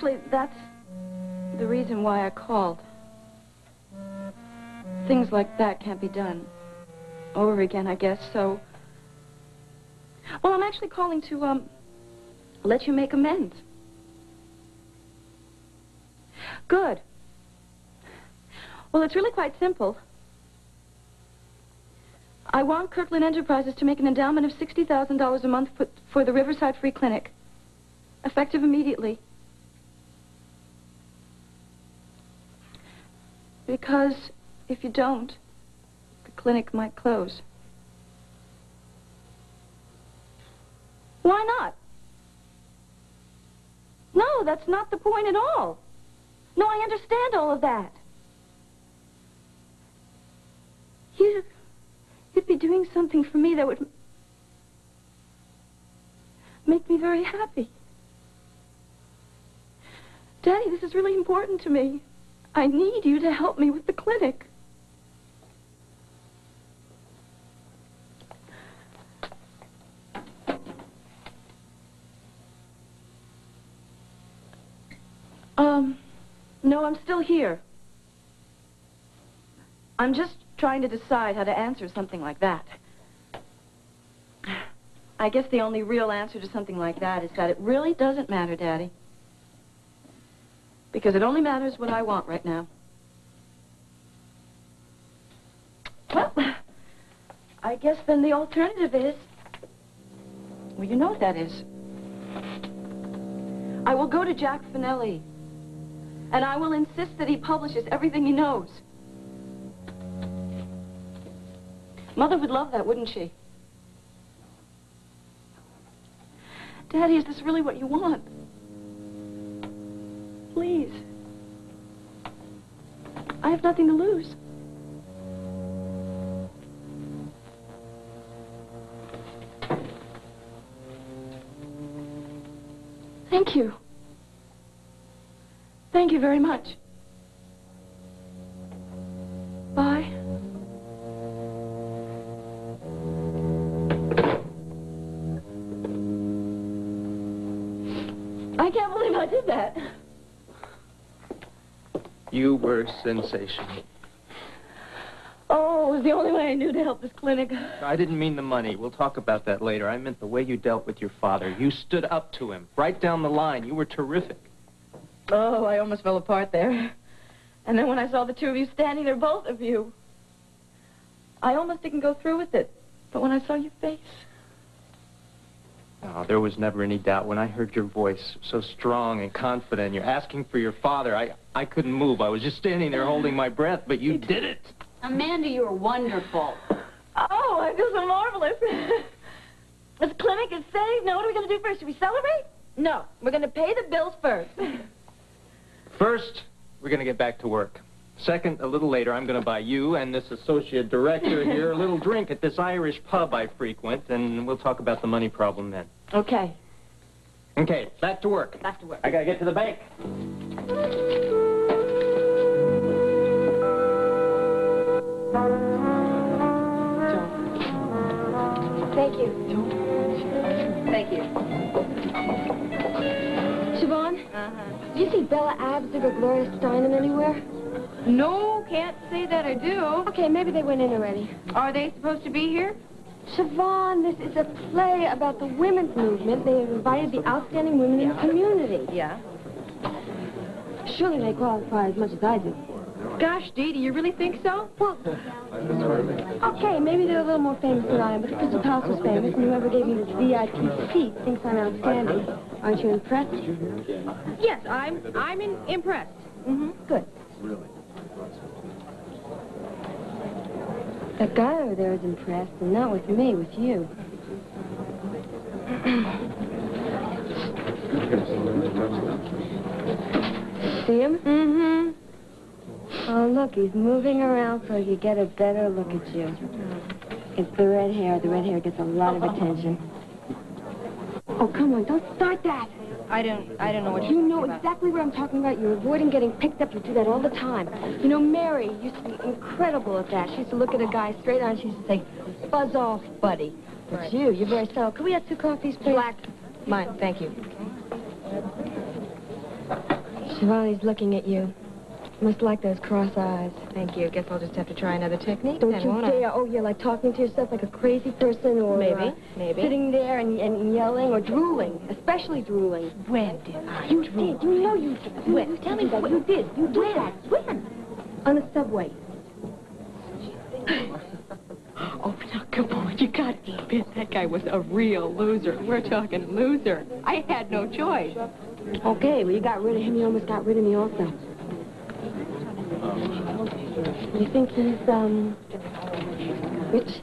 Actually, that's the reason why I called. Things like that can't be done over again, I guess, so... Well, I'm actually calling to, let you make amends. Good. Well, it's really quite simple. I want Kirkland Enterprises to make an endowment of $60,000 a month for the Riverside Free Clinic, effective immediately. Because if you don't, the clinic might close. Why not? No, that's not the point at all. No, I understand all of that. You'd be doing something for me that would make me very happy. Daddy, this is really important to me. I need you to help me with the clinic. No, I'm still here. I'm just trying to decide how to answer something like that. I guess the only real answer to something like that is that it really doesn't matter, Daddy. Because it only matters what I want right now. Well, I guess then the alternative is... Well, you know what that is. I will go to Jack Finelli. And I will insist that he publishes everything he knows. Mother would love that, wouldn't she? Daddy, is this really what you want? Please. I have nothing to lose. Thank you. Thank you very much. Bye. I can't believe I did that. You were sensational. Oh, it was the only way I knew to help this clinic. I didn't mean the money. We'll talk about that later. I meant the way you dealt with your father. You stood up to him, right down the line. You were terrific. Oh, I almost fell apart there. And then when I saw the two of you standing there, both of you, I almost didn't go through with it. But when I saw your face... Oh, there was never any doubt. When I heard your voice, so strong and confident, you're asking for your father, I couldn't move. I was just standing there holding my breath, but you did it. Amanda, you were wonderful. Oh, I feel so marvelous. This clinic is saved. Now, what are we going to do first? Should we celebrate? No, we're going to pay the bills first. First, we're going to get back to work. Second, a little later, I'm going to buy you and this associate director here a little drink at this Irish pub I frequent, and we'll talk about the money problem then. Okay. Okay, back to work. Back to work. I got to get to the bank. Thank you. Thank you. Siobhan? Did you see Bella Abzug or Gloria Steinem anywhere? No, can't say that I do. Okay, maybe they went in already. Are they supposed to be here? Siobhan, this is a play about the women's movement. They have invited the outstanding women in the community. Yeah. Surely they qualify as much as I do. Gosh, Dee, do you really think so? Well, okay, maybe they're a little more famous than I am, but the Crystal Palace was famous, and whoever gave me this VIP seat thinks I'm outstanding. Aren't you impressed? Yes, I'm impressed. Mm-hmm. Good. That guy over there is impressed, and not with me, with you. See him? Mm-hmm. Oh, look, he's moving around so you get a better look at you. It's the red hair. The red hair gets a lot of attention. Oh, come on, don't start that. I don't know what You know exactly what I'm talking about. You're avoiding getting picked up. You do that all the time. You know, Mary used to be incredible at that. She used to look at a guy straight on. She used to say, "Buzz off, buddy." But Right. you're very subtle. Could we have 2 coffees, please? Black. Mine, thank you. Shivani's looking at you. Must like those cross eyes. Thank you. Guess I'll just have to try another technique Don't then, you won't I? dare. Oh, you're like talking to yourself like a crazy person or... Maybe. Sitting there and yelling or drooling, especially drooling. When did I You did. You know you did. When? Tell me that. when. You did. You did that. When? On the subway. Oh, now, come on. You got to admit that guy was a real loser. We're talking loser. I had no choice. Okay, well, you got rid of him. You almost got rid of me also. You think he's, rich?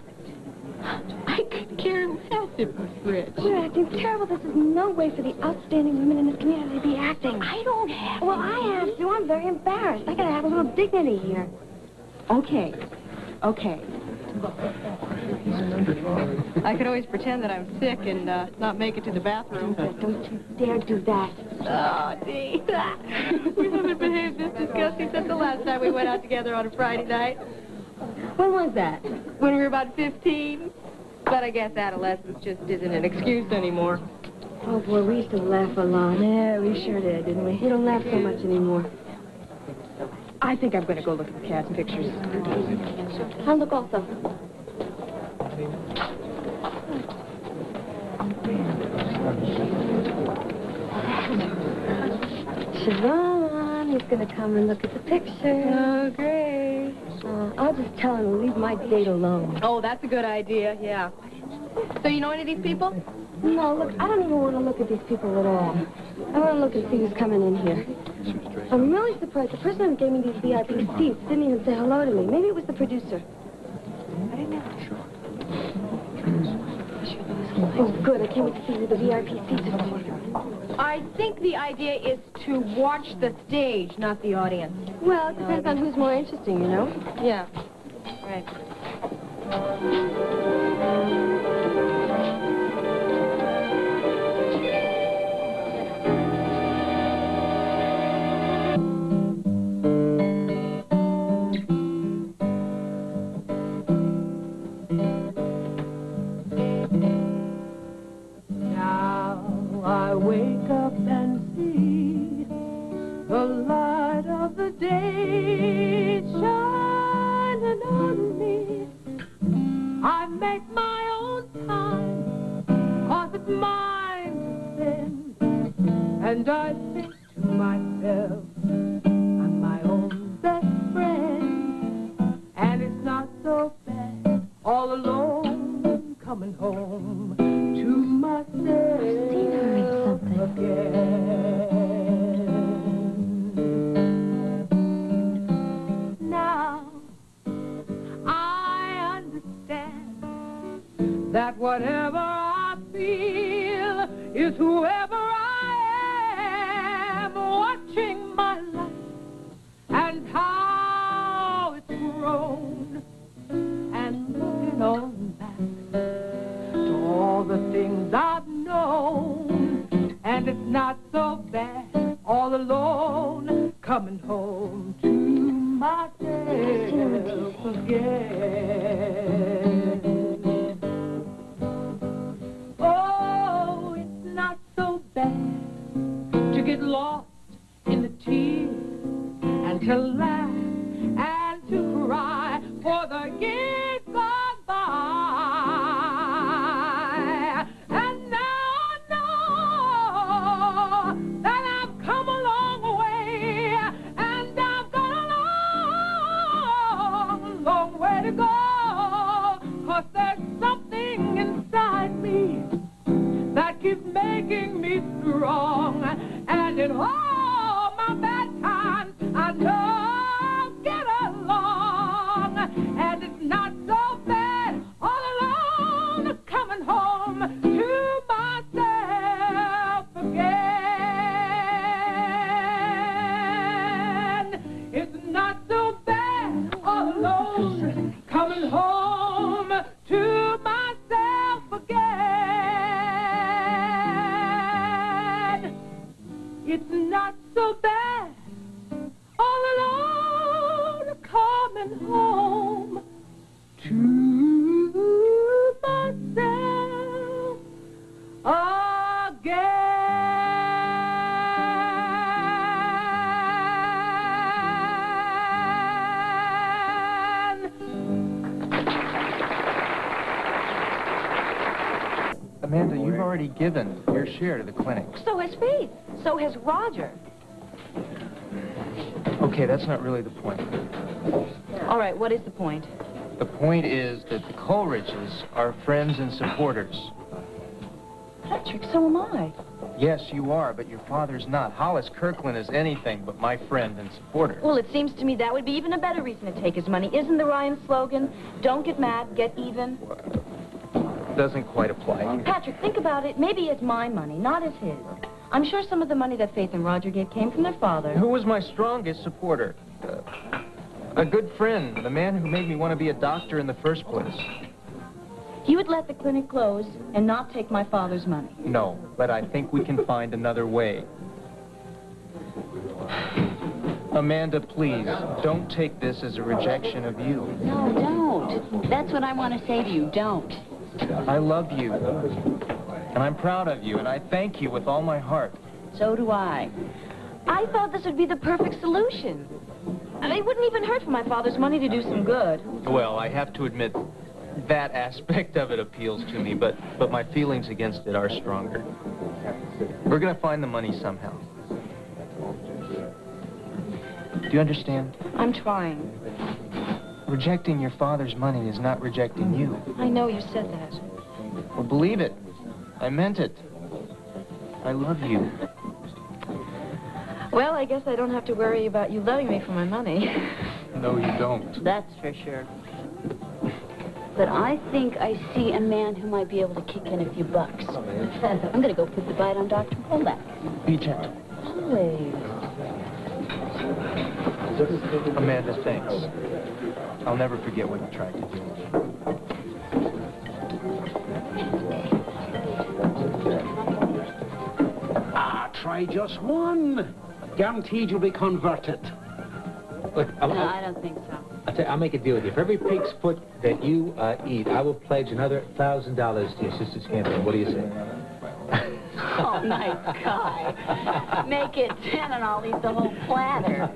I could care less if he's rich. You're acting terrible. This is no way for the outstanding women in this community to be acting. I don't have Well, I have to. I'm very embarrassed. I gotta have a little dignity here. Okay. I could always pretend that I'm sick and not make it to the bathroom. Don't you dare do that. Oh, Dee. We haven't behaved this disgusting since the last time we went out together on a Friday night. When was that? When we were about 15. But I guess adolescence just isn't an excuse anymore. Oh, boy, we used to laugh a lot. Yeah, we sure did, didn't we? We don't laugh so much anymore. I think I'm going to go look at the cast pictures. I'll look also. Siobhan, he's going to come and look at the picture. Oh, great. I'll just tell him to leave my date alone. Oh, that's a good idea, yeah. So you know any of these people? No, look, I don't even want to look at these people at all. I want to look and see who's coming in here. I'm really surprised. The person who gave me these VIP seats didn't even say hello to me. Maybe it was the producer. Oh, good. I can't wait to see who the VIP seats are for. I think the idea is to watch the stage, not the audience. Well, it depends on who's more interesting, you know? Yeah, right. I wake up and see the light of the day shining on me. I make my own time, 'cause it's mine to spend. And I think to myself, I'm my own best friend. And it's not so bad, all alone, coming home to myself again. Now I understand that whatever I feel is whoever I am, watching my life and how it's grown, and looking on back to all the things I've known. And it's not so bad, all alone, coming home to myself again. Oh, it's not so bad to get lost in the tears and to laugh and to cry for the years gone by. And now I know that I've come a long way, and I've got a long, long way to go. 'Cause there's something inside me that keeps making me strong. And in all my bad times, I know I'll get along. And it's not so bad, all alone, coming home to myself again. It's not so bad, all alone, coming home to myself again. It's not so bad, all alone, coming home to myself again. Amanda, you've already given your share to the clinic. So has Faith. So has Roger. Okay, that's not really the point. All right, what is the point? The point is that the Coleridges are friends and supporters. Patrick, so am I. Yes, you are, but your father's not. Hollis Kirkland is anything but my friend and supporter. Well, it seems to me that would be even a better reason to take his money. Isn't the Ryan slogan, don't get mad, get even? Doesn't quite apply here. Patrick, think about it. Maybe it's my money, not as his. I'm sure some of the money that Faith and Roger gave came from their father. Who was my strongest supporter? A good friend, the man who made me want to be a doctor in the first place. You would let the clinic close and not take my father's money. No, but I think we can find another way. Amanda, please, don't take this as a rejection of you. No, don't. That's what I want to say to you. Don't. I love you, and I'm proud of you, and I thank you with all my heart. So do I. I thought this would be the perfect solution. I mean, it wouldn't even hurt for my father's money to do some good. Well, I have to admit, that aspect of it appeals to me, but my feelings against it are stronger. We're gonna find the money somehow. Do you understand? I'm trying. Rejecting your father's money is not rejecting you. I know you said that. Well, believe it. I meant it. I love you. Well, I guess I don't have to worry about you loving me for my money. No, you don't. That's for sure. But I think I see a man who might be able to kick in a few bucks. I'm going to go put the bite on Dr. Polak. Be gentle. Always. Amanda, thanks. I'll never forget what you tried to do. Try just one. Guaranteed you'll be converted. Look, No, I don't think so. I'll make a deal with you. For every pig's foot that you eat, I will pledge another $1,000 to your sister's campaign. What do you say? Oh, nice guy. Make it 10 and I'll eat the whole platter.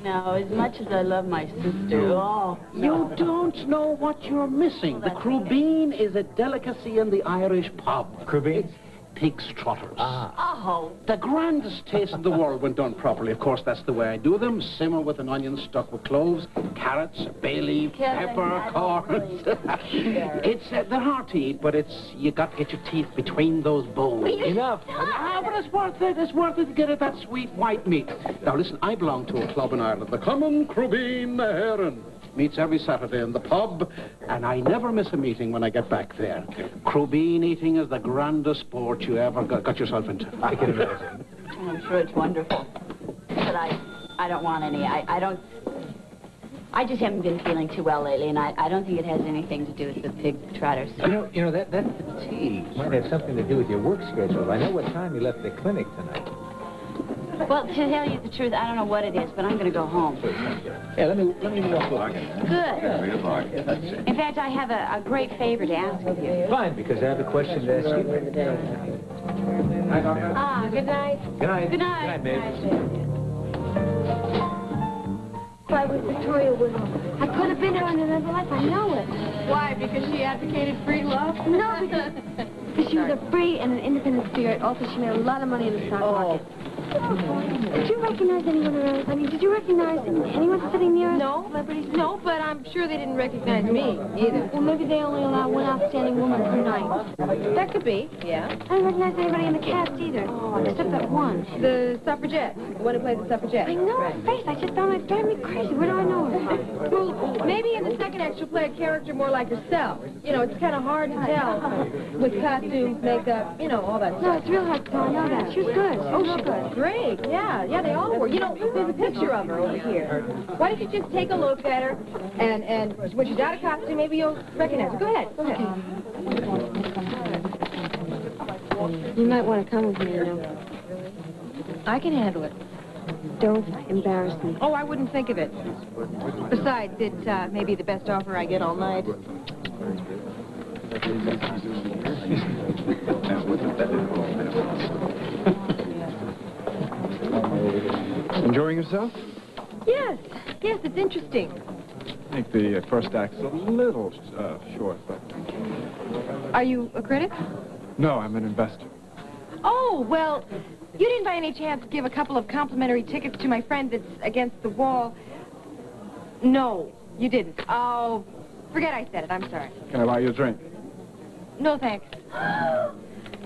No, as much as I love my sister, oh, You don't know what you're missing. The crubeen is a delicacy in the Irish pub. Crubeen? Pig's trotters. Oh, The grandest taste in the world when done properly. Of course, that's the way I do them. Simmer with an onion stuck with cloves, carrots, bay leaf, Kevin, pepper, I don't corn. really They're hard to eat, but you got to get your teeth between those bones. Enough. But it's worth it. It's worth it to get at that sweet white meat. Now, listen, I belong to a club in Ireland, the Common Crubeen Heron. Meets every Saturday in the pub, and I never miss a meeting when I get back there. Crubeen eating is the grandest sport you ever got yourself into. I can imagine. I'm sure it's wonderful. But I don't want any. I just haven't been feeling too well lately, and I don't think it has anything to do with the pig trotters. You know that fatigue might have something to do with your work schedule. I know what time you left the clinic tonight. Well, to tell you the truth, I don't know what it is, but I'm going to go home. Yeah, let me walk over. Good. In fact, I have a great favor to ask of you. Fine, because I have a question to ask you. Good night. Good night. Good night. Good night, babe. If I was Victoria Woodhull, I could have been her in another life. I know it. Why? Because she advocated free love? No, because she was a free and an independent spirit. Also, she made a lot of money in the stock market. Did you recognize anyone around? I mean, did you recognize anyone sitting near us? No. Celebrities? No, but I'm sure they didn't recognize me either. Well, maybe they only allow one outstanding woman per night. That could be, yeah. I didn't recognize anybody in the cast either, except that one. The suffragette, the one who played the suffragette. I know her face. I just found it driving me crazy. Where do I know her from? Well, maybe in the second act she'll play a character more like herself. You know, it's kind of hard to tell with costumes, makeup, you know, all that No, stuff. it's real hard to tell. I know that. She was good. Oh, she was great. Yeah, they all were. You know, there's a picture of her over here. Why don't you just take a look at her, and when she's out of costume, maybe you'll recognize her. Go ahead. You might want to come with me, you know. I can handle it. Don't embarrass me. Oh, I wouldn't think of it. Besides, it may be the best offer I get all night. Enjoying yourself? Yes, it's interesting. I think the first act's a little short, but... Are you a critic? No, I'm an investor. Oh, well, you didn't by any chance give a couple of complimentary tickets to my friend that's against the wall? No, you didn't. Oh, forget I said it. I'm sorry. Can I buy you a drink? No, thanks.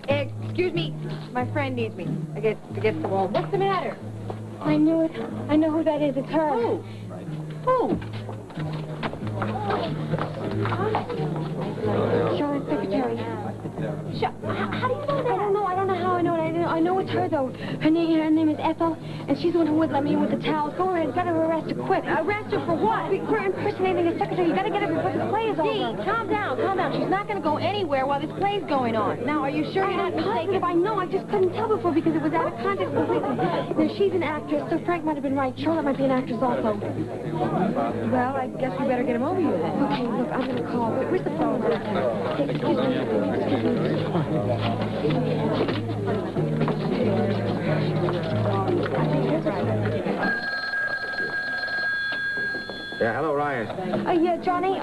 Excuse me. My friend needs me against the wall. What's the matter? I knew it. I know who that is. It's her. Who? Who? Charlotte's secretary. How do you know that? I don't know how I know it. I know it's her, though. Her name is Ethel, and she's the one who would let me in with the towels. Go ahead. Got to arrest her quick. Arrest her for what? For impersonating a secretary. You got to get her before the play is over. Dee, calm down. She's not going to go anywhere while this play's going on. Now, are you sure you're not mistaken? I know. I just couldn't tell before because it was out of context completely. Now, she's an actress, so Frank might have been right. Charlotte might be an actress also. Well, I guess we better get him over here then. Okay, look, I'm going to call. Where's the phone? Excuse Yeah, hello, Ryan. Yeah, Johnny,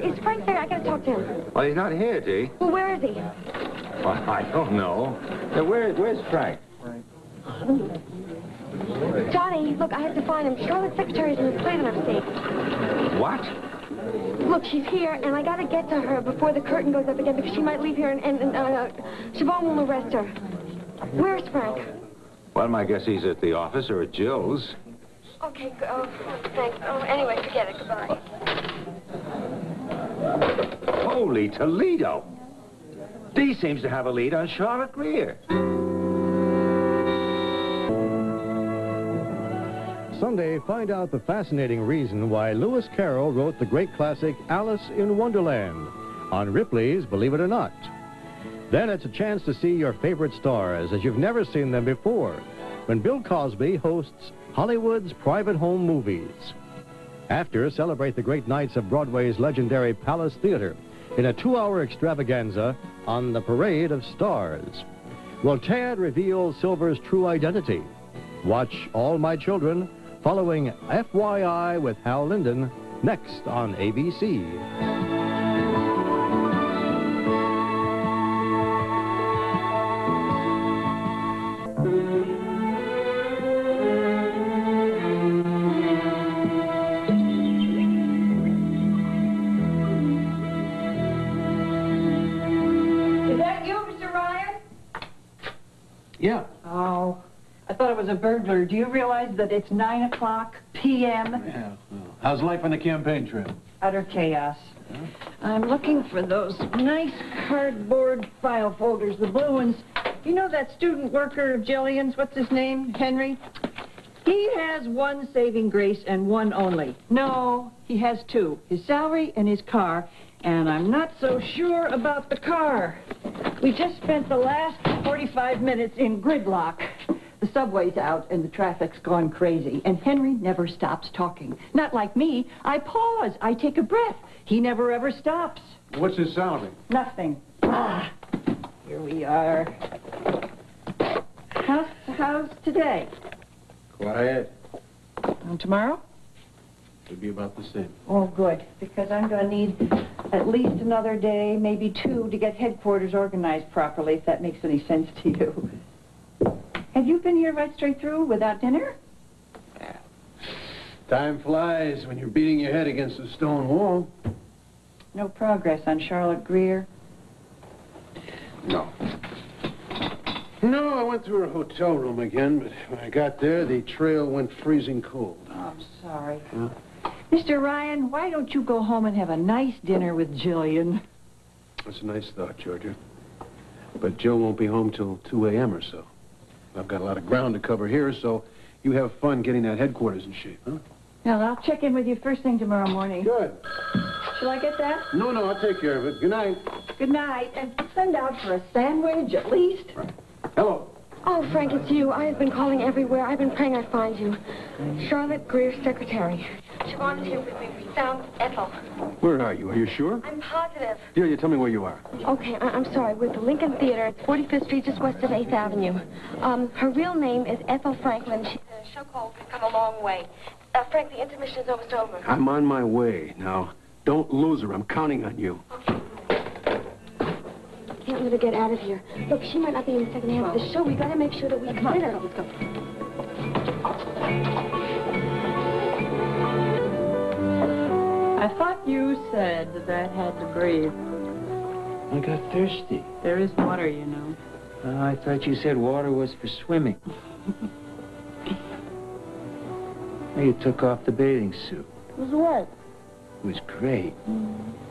is Frank there? I got to talk to him. Well, he's not here, Dee. Well, where is he? Well, I don't know. Now, where's Frank? Johnny, look, I have to find him. Charlotte's secretary's in the play that I'm seeing. What? Look, she's here, and I got to get to her before the curtain goes up again because she might leave here and Siobhan will arrest her. Where's Frank? Well, my guess he's at the office or at Jill's. Okay, thanks. Oh, anyway, forget it. Goodbye. Holy Toledo! Dee seems to have a lead on Charlotte Greer. Someday, find out the fascinating reason why Lewis Carroll wrote the great classic Alice in Wonderland on Ripley's Believe It or Not. Then it's a chance to see your favorite stars as you've never seen them before when Bill Cosby hosts Hollywood's Private Home Movies. After, celebrate the great nights of Broadway's legendary Palace Theater in a 2-hour extravaganza on the Parade of Stars. Will Tad reveal Silver's true identity? Watch All My Children following FYI with Hal Linden next on ABC. Is that you, Mr. Ryan? Yeah. Oh, I thought it was a burglar. Do you realize that it's 9 o'clock p.m.? Yeah. Well, how's life on the campaign trail? Utter chaos. I'm looking for those nice cardboard file folders, the blue ones. You know that student worker of Jillian's, what's his name, Henry? He has one saving grace and one only. No, he has two, his salary and his car, and I'm not so sure about the car. We just spent the last 45 minutes in gridlock. The subway's out and the traffic's gone crazy, and Henry never stops talking. Not like me. I pause. I take a breath. He never ever stops. What's his salary? Nothing. Ah, here we are. How's today? Quiet. And tomorrow? It'll be about the same. Oh, good, because I'm going to need at least another day, maybe two, to get headquarters organized properly, if that makes any sense to you. Have you been here right straight through without dinner? Yeah. Time flies when you're beating your head against a stone wall. No progress on Charlotte Greer? No. No, I went to her hotel room again, but when I got there, the trail went freezing cold. Oh, I'm sorry. Huh? Mr. Ryan, why don't you go home and have a nice dinner with Jillian? That's a nice thought, Georgia. But Jill won't be home till 2 a.m. or so. I've got a lot of ground to cover here, so you have fun getting that headquarters in shape, huh? Well, I'll check in with you first thing tomorrow morning. Good. Shall I get that? No, I'll take care of it. Good night. Good night, and send out for a sandwich at least. Right. Hello. Oh, Frank, it's you. I have been calling everywhere. I've been praying I'd find you. Charlotte Greer's secretary. Siobhan is here with me. We found Ethel. Where are you? Are you sure? I'm positive. Delia, tell me where you are. Okay, I'm sorry. We're at the Lincoln Theater. It's 45th Street, just west of 8th Avenue. Her real name is Ethel Franklin. She's in a show called We've Come a Long Way. Frank, the intermission is almost over. I'm on my way. Now, don't lose her. I'm counting on you. Can't her to get out of here. Look, she might not be in the second half of the show. We gotta make sure that we get her. Let's go. I thought you said that had to breathe. I got thirsty. There is water, you know. I thought you said water was for swimming. You took off the bathing suit. It was wet. It was great.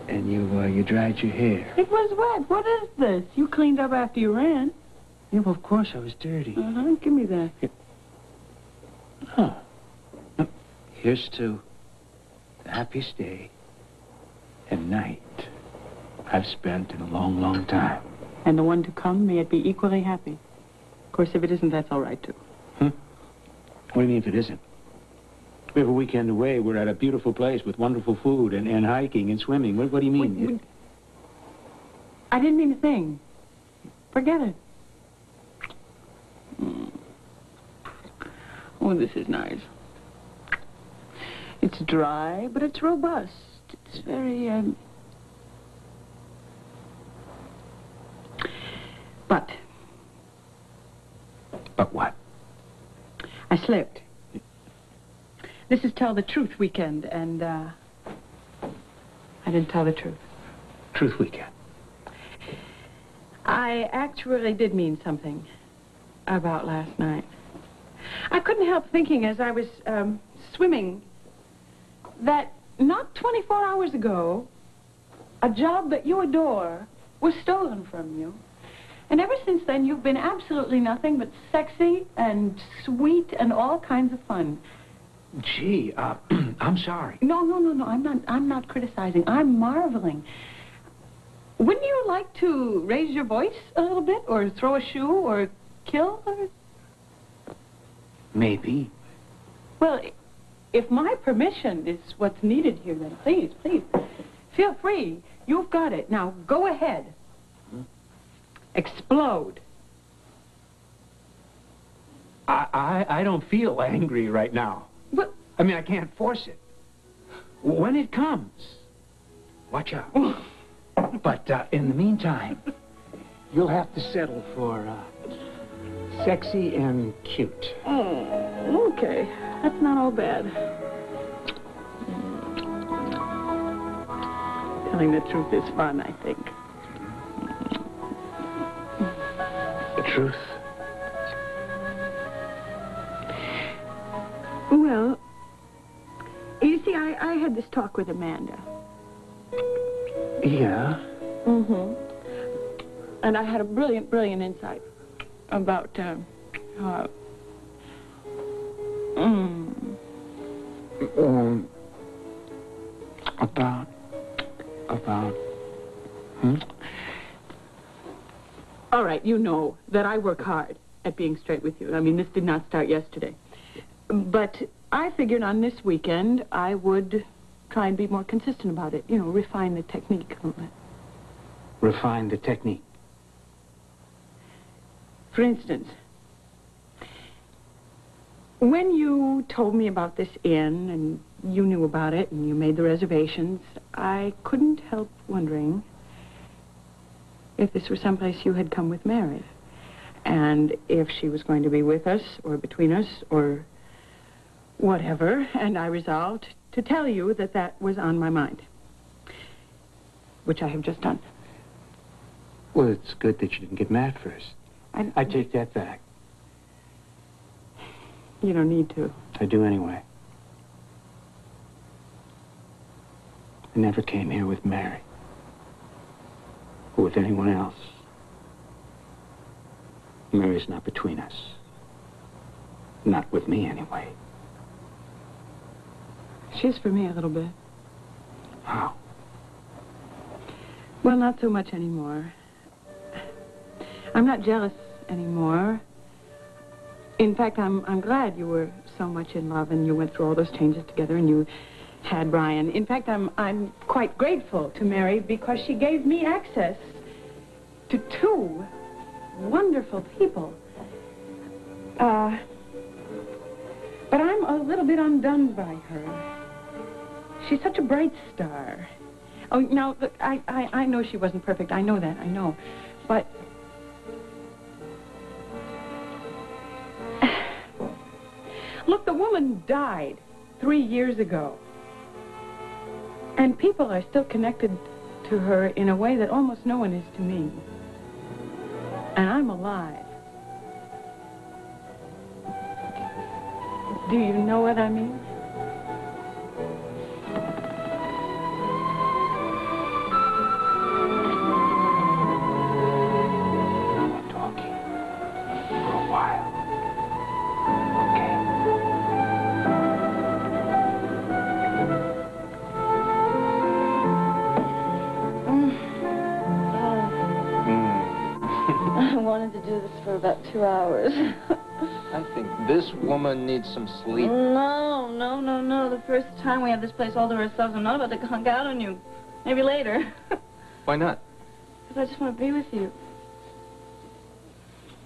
And you dried your hair. It was wet. What is this? You cleaned up after you ran. Yeah, well, of course I was dirty. Uh-huh. Give me that. Oh. Here's to the happiest day and night I've spent in a long, long time. And the one to come, may it be equally happy. Of course, if it isn't, that's all right, too. What do you mean if it isn't? We have a weekend away. We're at a beautiful place with wonderful food and hiking and swimming. What do you mean? I didn't mean a thing. Forget it. Oh, this is nice. It's dry, but it's robust. It's very, But what? I slipped. This is Tell the Truth weekend, and, I didn't tell the truth. Truth weekend. I actually did mean something about last night. I couldn't help thinking as I was, swimming that not 24 hours ago, a job that you adore was stolen from you. And ever since then, you've been absolutely nothing but sexy and sweet and all kinds of fun. Gee, I'm sorry. No. I'm not criticizing. I'm marveling. Wouldn't you like to raise your voice a little bit, or throw a shoe, or kill? Or... Maybe. Well, if my permission is what's needed here, then please, feel free. You've got it. Now, go ahead. Explode. I don't feel angry right now. But... I mean, I can't force it. When it comes, watch out. But in the meantime, you'll have to settle for sexy and cute. Oh, okay. That's not all bad. Telling the truth is fun, I think. The truth? Well, you see, I had this talk with Amanda. Yeah? Mm-hmm. And I had a brilliant insight about, About? All right, you know that I work hard at being straight with you. I mean, this did not start yesterday. But I figured on this weekend I would try and be more consistent about it. You know, refine the technique a little bit. Refine the technique? For instance, when you told me about this inn and you knew about it and you made the reservations, I couldn't help wondering if this were someplace you had come with Mary, and if she was going to be with us or between us or whatever, and I resolved to tell you that that was on my mind, which I have just done. Well, it's good that you didn't get mad first. I take that back. You don't need to. I do anyway. I never came here with Mary. Or with anyone else. Mary's not between us. Not with me, anyway. She's for me a little bit. How? Well, not so much anymore. I'm not jealous anymore. In fact, I'm glad you were so much in love and you went through all those changes together and you had Brian. In fact, I'm quite grateful to Mary because she gave me access to two wonderful people. But I'm a little bit undone by her. She's such a bright star. Oh, now, look, I know she wasn't perfect. I know that, I know. But... Look, the woman died 3 years ago. And people are still connected to her in a way that almost no one is to me. And I'm alive. Do you know what I mean? Talking for a while. I wanted to do this for about 2 hours. I think this woman needs some sleep. No. The first time we have this place all to ourselves, I'm not about to hunk out on you. Maybe later. Why not? Because I just want to be with you.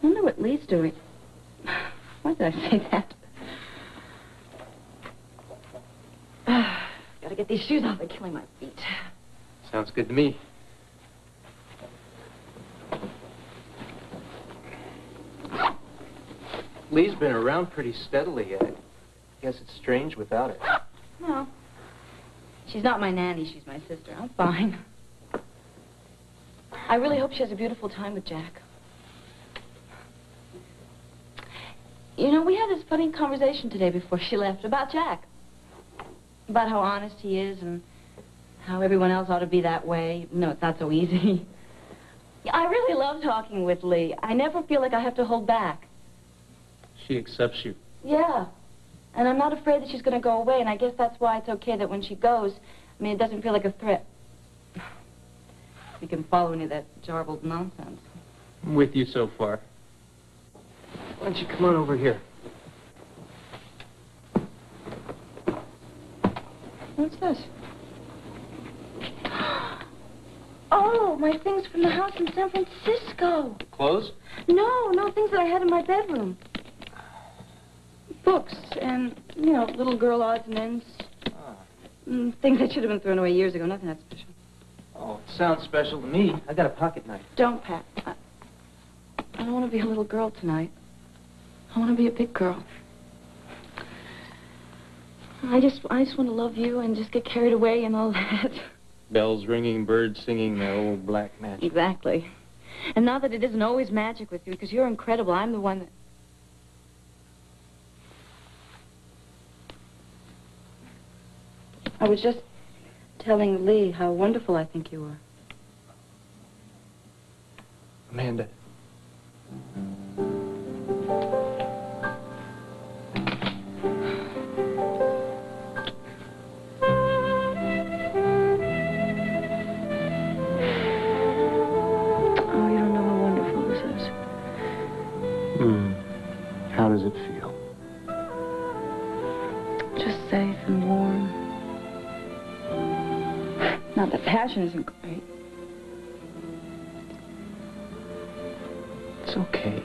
I wonder what Lee's doing. Why did I say that? Gotta get these shoes off. They're killing my feet. Sounds good to me. Lee's been around pretty steadily. I guess it's strange without her. No. She's not my nanny. She's my sister. I'm fine. I really hope she has a beautiful time with Jack. You know, we had this funny conversation today before she left about Jack. About how honest he is and how everyone else ought to be that way. No, it's not so easy. I really love talking with Lee. I never feel like I have to hold back. She accepts you. Yeah. And I'm not afraid that she's going to go away, and I guess that's why it's okay that when she goes, I mean, it doesn't feel like a threat. We can follow any of that jarbled nonsense. I'm with you so far. Why don't you come on over here? What's this? Oh, my things from the house in San Francisco. Clothes? No, things that I had in my bedroom. Books and, you know, little girl odds and ends. Things that should have been thrown away years ago. Nothing that special. Oh, it sounds special to me. I got a pocket knife. Don't, Pat. I don't want to be a little girl tonight. I want to be a big girl. I just want to love you and just get carried away and all that. Bells ringing, birds singing, that old black magic. Exactly. And not that it isn't always magic with you, because you're incredible. I'm the one that... I was just telling Lee how wonderful I think you are. Amanda. Oh, you don't know how wonderful this is. How does it feel? Just safe and warm. Not that passion isn't great. It's okay.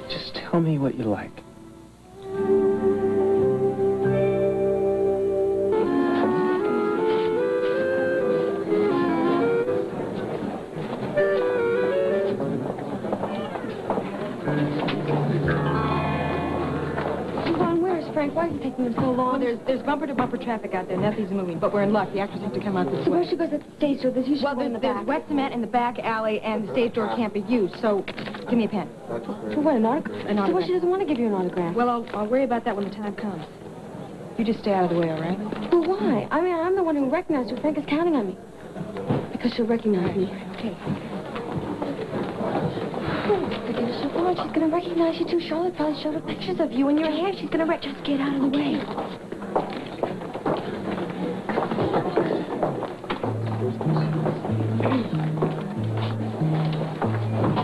Just tell me what you like. Frank, why is it taking them so long? Well, there's bumper-to-bumper traffic out there. Nothing's moving, but we're in luck. The actors have to come out this way. Suppose she goes at the stage door. There's usually one in the back. There's wet cement in the back alley, and the stage door can't be used, so give me a pen. For what, an autograph? An autograph. Suppose she doesn't want to give you an autograph. Well, I'll worry about that when the time comes. You just stay out of the way, all right? Well, why? I mean, I'm the one who recognized her. Frank is counting on me. Because she'll recognize me. Okay. Forgive her so much. She's going to recognize you, too. Charlotte probably showed her pictures of you in your hair. She's going to just get out of the way.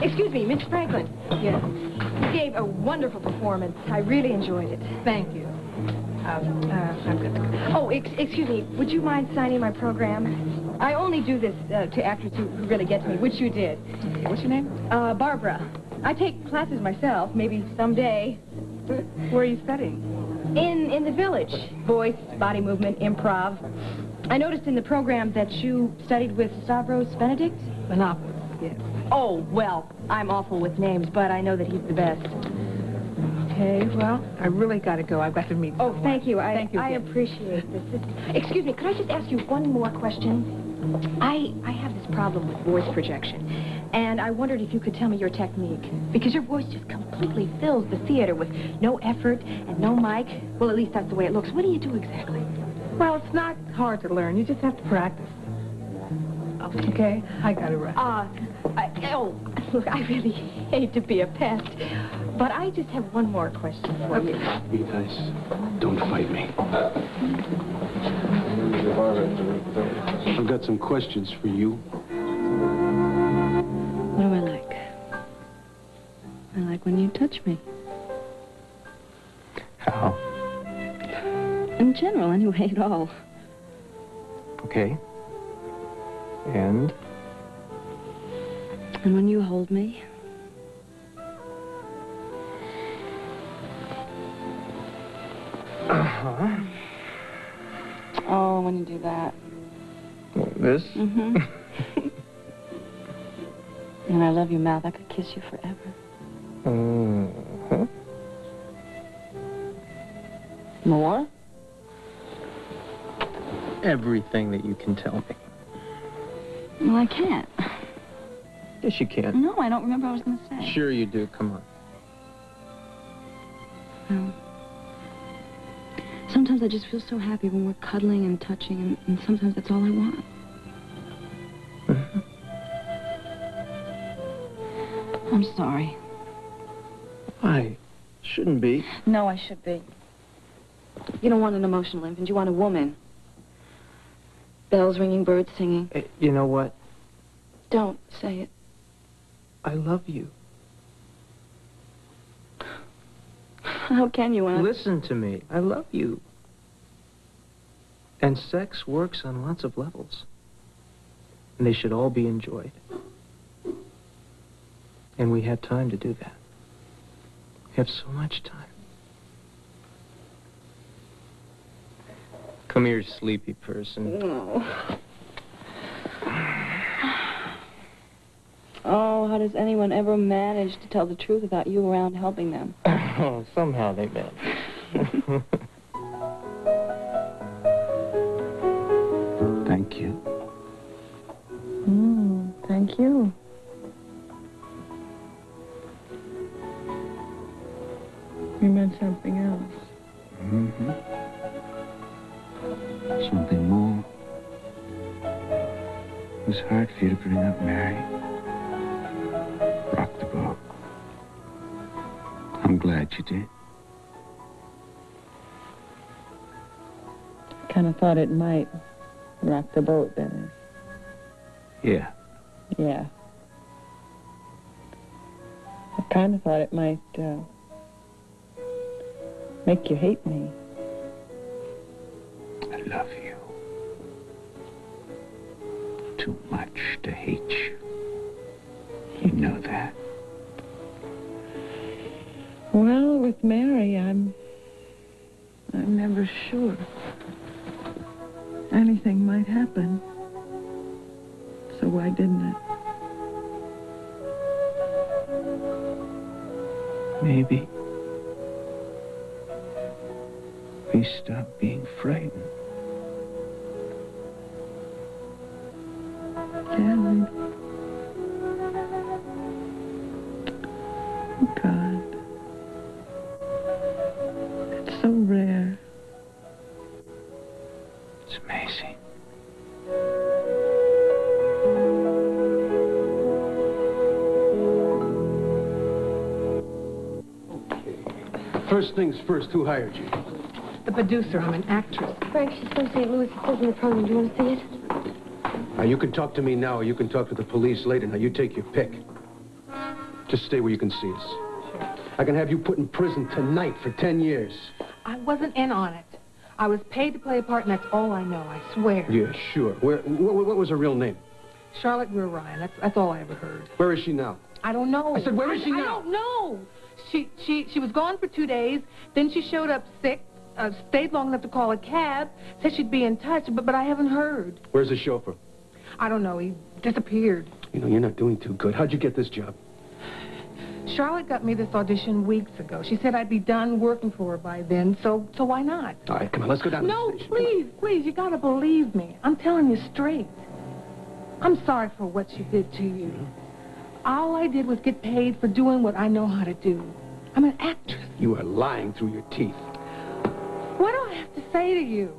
Excuse me, Miss Franklin. Yes. You gave a wonderful performance. I really enjoyed it. Thank you. I'm good. Oh, excuse me. Would you mind signing my program? I only do this to actors who really get to me, which you did. What's your name? Barbara. I take classes myself, maybe someday. Where are you studying? In the village. Voice, body movement, improv. I noticed in the program that you studied with Stavros Benedict. Monopoly, yes. Oh, well, I'm awful with names, but I know that he's the best. Okay, well, I really got to go. I've got to meet Oh, someone. thank you. Thank you I again. appreciate this. Excuse me, could I just ask you one more question? I have this problem with voice projection, and I wondered if you could tell me your technique, because your voice just completely fills the theater with no effort and no mic. Well, at least that's the way it looks. What do you do exactly? Well, it's not hard to learn. You just have to practice. Okay, I got to run. Look, I really hate to be a pest, but I just have one more question for you. Be nice. Don't fight me. I've got some questions for you. What do I like? I like when you touch me. How? In general, anyway, at all. Okay. And? And when you hold me. Uh-huh. Oh, when you do that. This? Mm-hmm. And I love your mouth. I could kiss you forever. Uh-huh. More? Everything that you can tell me. Well, I can't. Yes, you can. No, I don't remember what I was going to say. Sure you do. Come on. Sometimes I just feel so happy when we're cuddling and touching, and sometimes that's all I want. Mm-hmm. I'm sorry. I shouldn't be. No, I should be. You don't want an emotional infant. You want a woman. Bells ringing, birds singing. You know what? Don't say it. I love you. How can you, Aunt? Listen to me. I love you. And sex works on lots of levels. And they should all be enjoyed. And we have time to do that. We have so much time. Come here, sleepy person. No. Oh, how does anyone ever manage to tell the truth without you around helping them? Oh, somehow they manage. Thank you. Thank you. You meant something else. Mm-hmm. Something more. It was hard for you to bring up Mary. Rock the boat. I'm glad you did. Kind of thought it might rock the boat, Dennis. Yeah. Yeah. I kind of thought it might, make you hate me. I love you. Too much to hate you. You know that. Well, with Mary, I'm never sure. Anything might happen. So why didn't it? Maybe we stop being frightened. Yeah, maybe. Oh, God. It's so rare. It's amazing. First things first, who hired you? The producer. I'm an actress. Frank, she's from St. Louis. It says in the program. Do you want to see it? Now, you can talk to me now, or you can talk to the police later. Now, you take your pick. Just stay where you can see us. Sure. I can have you put in prison tonight for 10 years. I wasn't in on it. I was paid to play a part, and that's all I know, I swear. Yeah, sure. What was her real name? Charlotte Greer Ryan. That's all I ever heard. Where is she now? I don't know. I said, where is she now? I don't know. She was gone for 2 days. Then she showed up sick. stayed long enough to call a cab. Said she'd be in touch, but I haven't heard. Where's the chauffeur? I don't know. He disappeared. You know, you're not doing too good. How'd you get this job? Charlotte got me this audition weeks ago. She said I'd be done working for her by then, so why not? All right, come on, let's go down to the station. No, please, you gotta believe me. I'm telling you straight. I'm sorry for what she did to you. All I did was get paid for doing what I know how to do. I'm an actress. You are lying through your teeth. What do I have to say to you?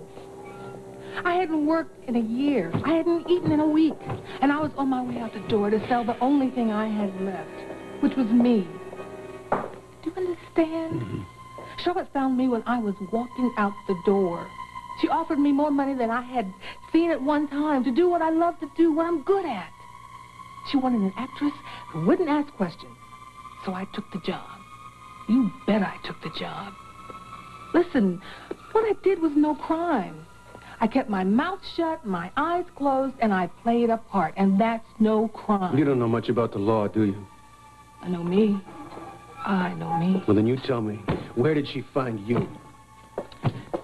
I hadn't worked in a year. I hadn't eaten in a week. And I was on my way out the door to sell the only thing I had left, which was me. Do you understand? Mm-hmm. Charlotte found me when I was walking out the door. She offered me more money than I had seen at one time to do what I love to do, what I'm good at. She wanted an actress who wouldn't ask questions. So I took the job. You bet I took the job. Listen, what I did was no crime. I kept my mouth shut, my eyes closed, and I played a part, and that's no crime. You don't know much about the law, do you? I know me. I know me. Well, then you tell me, where did she find you?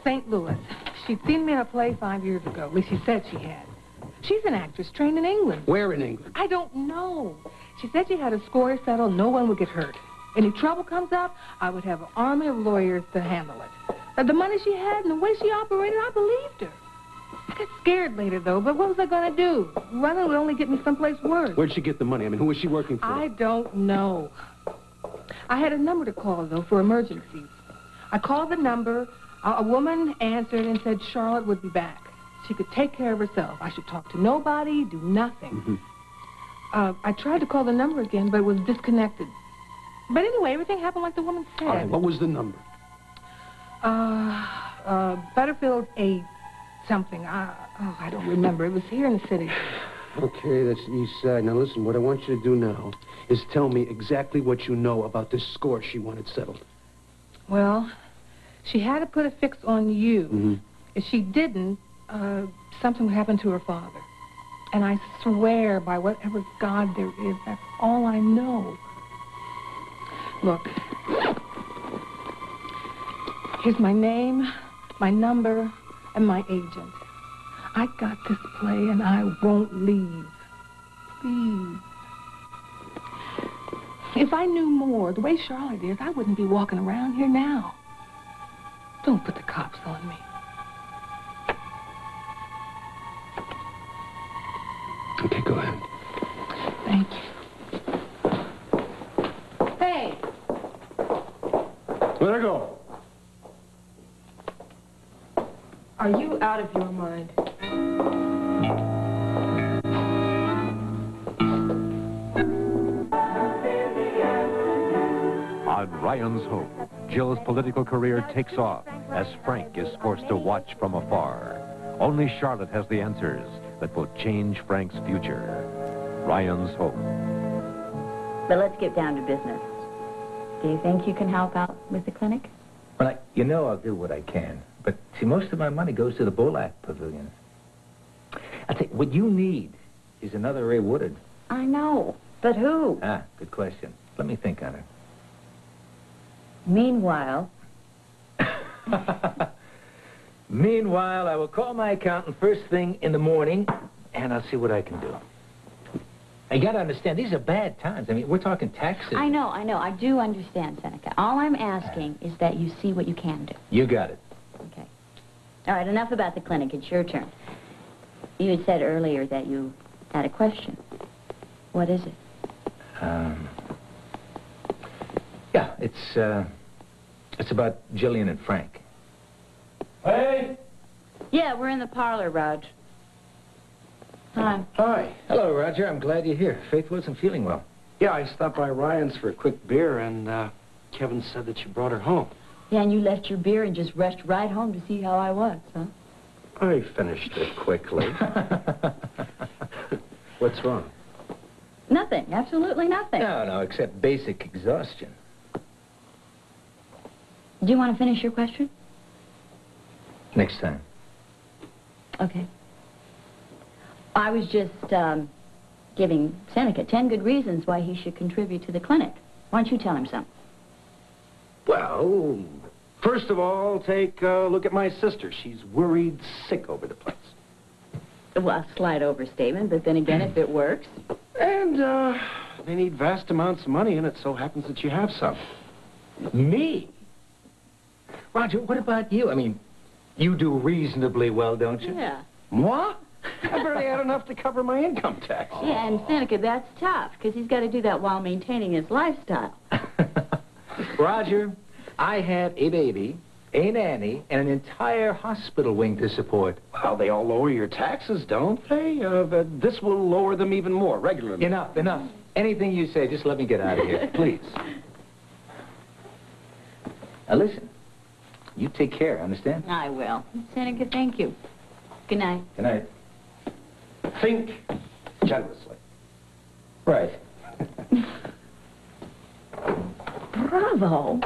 St. Louis. She'd seen me in a play 5 years ago. At least she said she had. She's an actress trained in England. Where in England? I don't know. She said she had a score to settle. No one would get hurt. Any trouble comes up, I would have an army of lawyers to handle it. The money she had and the way she operated, I believed her. I got scared later, though, but what was I going to do? Running would only get me someplace worse. Where'd she get the money? I mean, who was she working for? I don't know. I had a number to call, though, for emergencies. I called the number. A woman answered and said Charlotte would be back. She could take care of herself. I should talk to nobody, do nothing. Mm-hmm. I tried to call the number again, but it was disconnected. But anyway, everything happened like the woman said. All right, what was the number? Butterfield 8 something. I don't remember. It was here in the city. Okay, that's the east side. Now, listen, what I want you to do now is tell me exactly what you know about this score she wanted settled. Well, she had to put a fix on you. Mm-hmm. If she didn't, something would happen to her father. And I swear by whatever God there is, that's all I know. Look, here's my name, my number, and my agent. I got this play and I won't leave. Please. If I knew more, the way Charlotte is, I wouldn't be walking around here now. Don't put the cops on me. Okay, go ahead. Thank you. Hey! Let her go. Are you out of your mind? On Ryan's Hope, Jill's political career takes off as Frank is forced to watch from afar. Only Charlotte has the answers that will change Frank's future. Ryan's Hope. But let's get down to business. Do you think you can help out with the clinic? Well, you know I'll do what I can. But, see, most of my money goes to the Bulak Pavilion. I think what you need is another Ray Woodard. I know, but who? Ah, good question. Let me think on it. Meanwhile... Meanwhile, I will call my accountant first thing in the morning, and I'll see what I can do. You got to understand, these are bad times. I mean, we're talking taxes. I know. I do understand, Seneca. All I'm asking is that you see what you can do. You got it. Okay. All right, enough about the clinic. It's your turn. You had said earlier that you had a question. What is it? Yeah, it's about Jillian and Frank. Hey! Yeah, we're in the parlor, Rog. Hi. Hi. Hello, Roger. I'm glad you're here. Faith wasn't feeling well. Yeah, I stopped by Ryan's for a quick beer, and Kevin said that you brought her home. Yeah, and you left your beer and just rushed right home to see how I was, huh? I finished it quickly. What's wrong? Nothing. Absolutely nothing. No, except basic exhaustion. Do you want to finish your question? Next time. Okay. I was just giving Seneca 10 good reasons why he should contribute to the clinic. Why don't you tell him some? Well, First of all, take a look at my sister. She's worried sick over the place. Well, a slight overstatement, but then again, if it works. And, they need vast amounts of money, and it so happens that you have some. Me? Roger, what about you? I mean, you do reasonably well, don't you? Yeah. Moi? I barely had enough to cover my income tax. Yeah, and Seneca, that's tough, because he's got to do that while maintaining his lifestyle. Roger, I have a baby, a nanny, and an entire hospital wing to support. Well, they all lower your taxes, don't they? This will lower them even more regularly. Enough. Anything you say, just let me get out of here, please. Now, listen. You take care, understand? I will. Seneca, thank you. Good night. Good night. Think generously. Right. Bravo.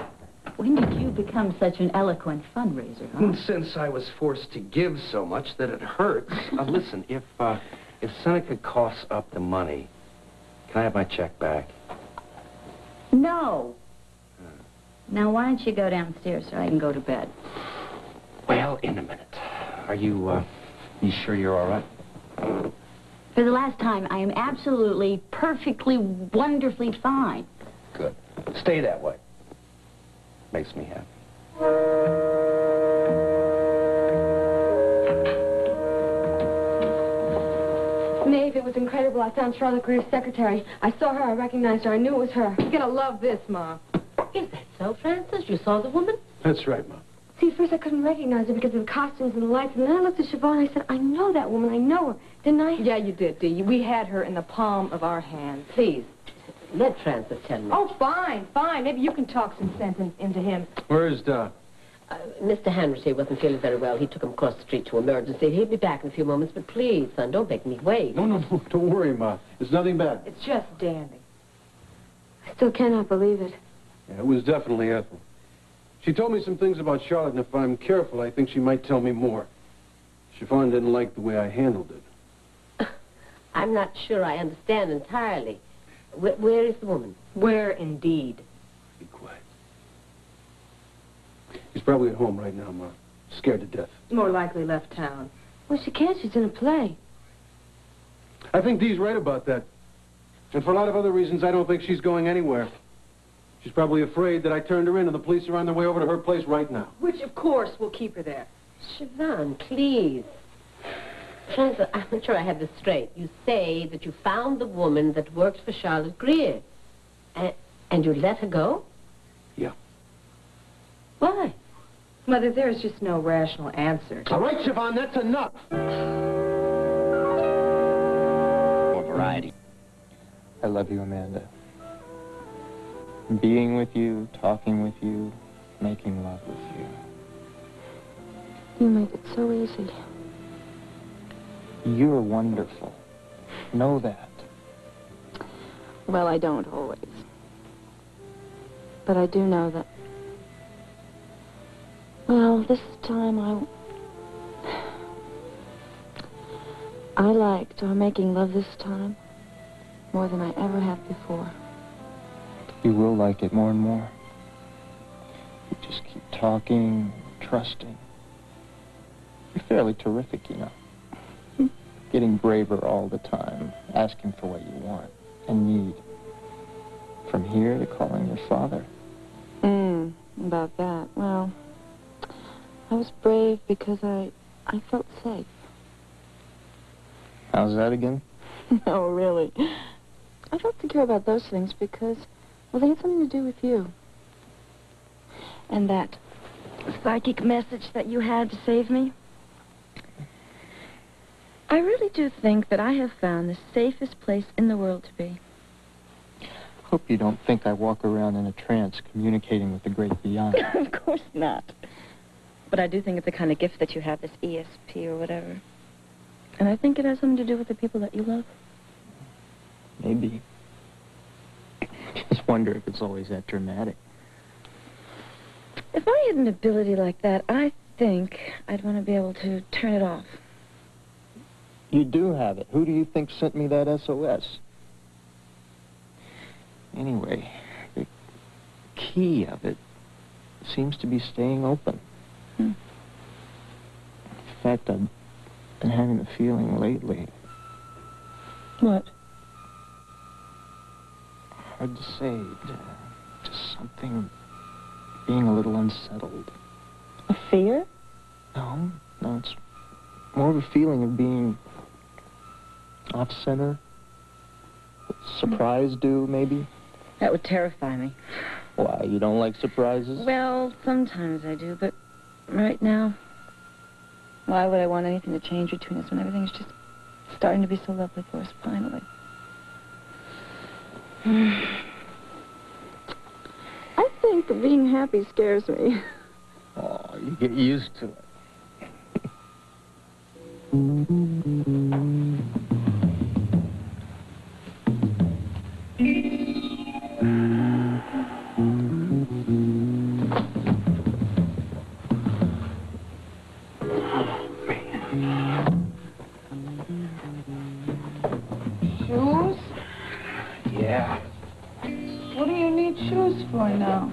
When did you become such an eloquent fundraiser, huh? Since I was forced to give so much that it hurts. Listen, if Seneca coughs up the money, can I have my check back? No. Now, why don't you go downstairs so I can go to bed? Well, in a minute. Are you sure you're all right? For the last time, I am absolutely, perfectly, wonderfully fine. Good. Stay that way. Makes me happy. Maeve, it was incredible. I found Charlotte Greer's secretary. I saw her. I recognized her. I knew it was her. You're gonna love this, Ma. Is that so, Francis? You saw the woman? That's right, Mom. See, at first I couldn't recognize her because of the costumes and the lights, and then I looked at Siobhan and I said, I know that woman. I know her. Didn't I? Yeah, you did, dear. We had her in the palm of our hands. Please, let Francis tell me. Oh, fine. Maybe you can talk some sense into him. Where's Doc? Mr. Henry wasn't feeling very well. He took him across the street to emergency. He'll be back in a few moments, but please, son, don't make me wait. No, don't worry, Ma. It's nothing bad. It's just dandy. I still cannot believe it. Yeah, it was definitely Ethel. She told me some things about Charlotte, and if I'm careful, I think she might tell me more. Siobhan didn't like the way I handled it. I'm not sure I understand entirely. Where is the woman? Where, indeed? Be quiet. He's probably at home right now, Ma. Scared to death. More likely left town. Well, she can't. She's in a play. I think Dee's right about that. And for a lot of other reasons, I don't think she's going anywhere. She's probably afraid that I turned her in, and the police are on their way over to her place right now. Which, of course, will keep her there. Siobhan, please. Francis, I'm not sure I have this straight. You say that you found the woman that worked for Charlotte Greer. And you let her go? Yeah. Why? Mother, there is just no rational answer. All right, Siobhan, that's enough. For variety. I love you, Amanda. Being with you, talking with you, making love with you. You make it so easy. You're wonderful. Know that. Well, I don't always. But I do know that... Well, this time I liked our making love this time more than I ever have before. You will like it more and more. You just keep talking, trusting. You're fairly terrific, you know. Getting braver all the time, asking for what you want and need. From here to calling your father. About that. Well, I was brave because I felt safe. How's that again? No, really. I felt secure about those things because, well, they had something to do with you. And that psychic message that you had to save me. I really do think that I have found the safest place in the world to be. Hope you don't think I walk around in a trance communicating with the great beyond. Of course not. But I do think it's the kind of gift that you have, this ESP or whatever. And I think it has something to do with the people that you love. Maybe. I just wonder if it's always that dramatic. If I had an ability like that, I think I'd want to be able to turn it off. You do have it. Who do you think sent me that SOS? Anyway, the key of it seems to be staying open. In fact, I've been having the feeling lately. What? Hard to say. Just something being a little unsettled. A fear? No, it's more of a feeling of being off-center. Surprise due, maybe? That would terrify me. Why, you don't like surprises? Well, sometimes I do, but right now, why would I want anything to change between us when everything's just starting to be so lovely for us finally? I think that being happy scares me. Oh, you get used to it. Shoes? Yeah, What do you need shoes for now?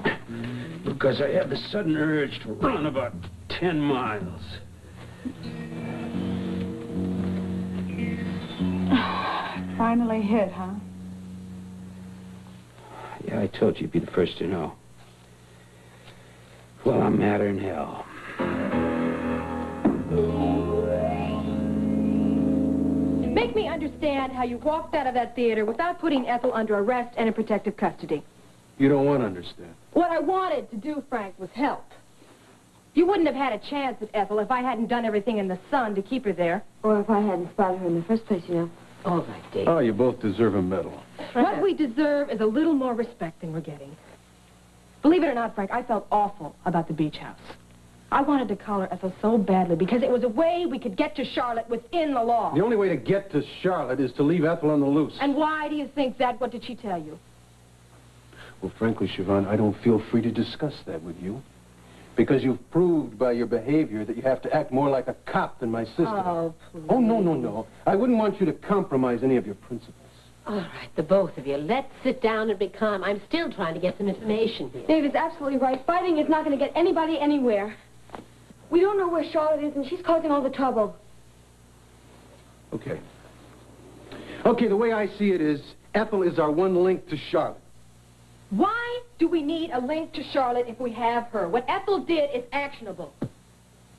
because I have the sudden urge to run about 10 miles. Finally hit, huh? Yeah, I told you you'd be the first to know. Well, I'm madder than hell. Make me understand how you walked out of that theater without putting Ethel under arrest and in protective custody. You don't want to understand. What I wanted to do, Frank, was help. You wouldn't have had a chance at Ethel if I hadn't done everything in the sun to keep her there. Or if I hadn't spotted her in the first place, you know. All right, Dave. Oh, you both deserve a medal. What we deserve is a little more respect than we're getting. Believe it or not, Frank, I felt awful about the beach house. I wanted to collar Ethel so badly because it was a way we could get to Charlotte within the law. The only way to get to Charlotte is to leave Ethel on the loose. And why do you think that? What did she tell you? Well, frankly, Siobhan, I don't feel free to discuss that with you. Because you've proved by your behavior that you have to act more like a cop than my sister. Oh, please. Oh, no. I wouldn't want you to compromise any of your principles. All right, the both of you. Let's sit down and be calm. I'm still trying to get some information here. Dave is absolutely right. Fighting is not going to get anybody anywhere. We don't know where Charlotte is, and she's causing all the trouble. Okay. Okay, the way I see it is, Ethel is our one link to Charlotte. Why do we need a link to Charlotte if we have her? What Ethel did is actionable.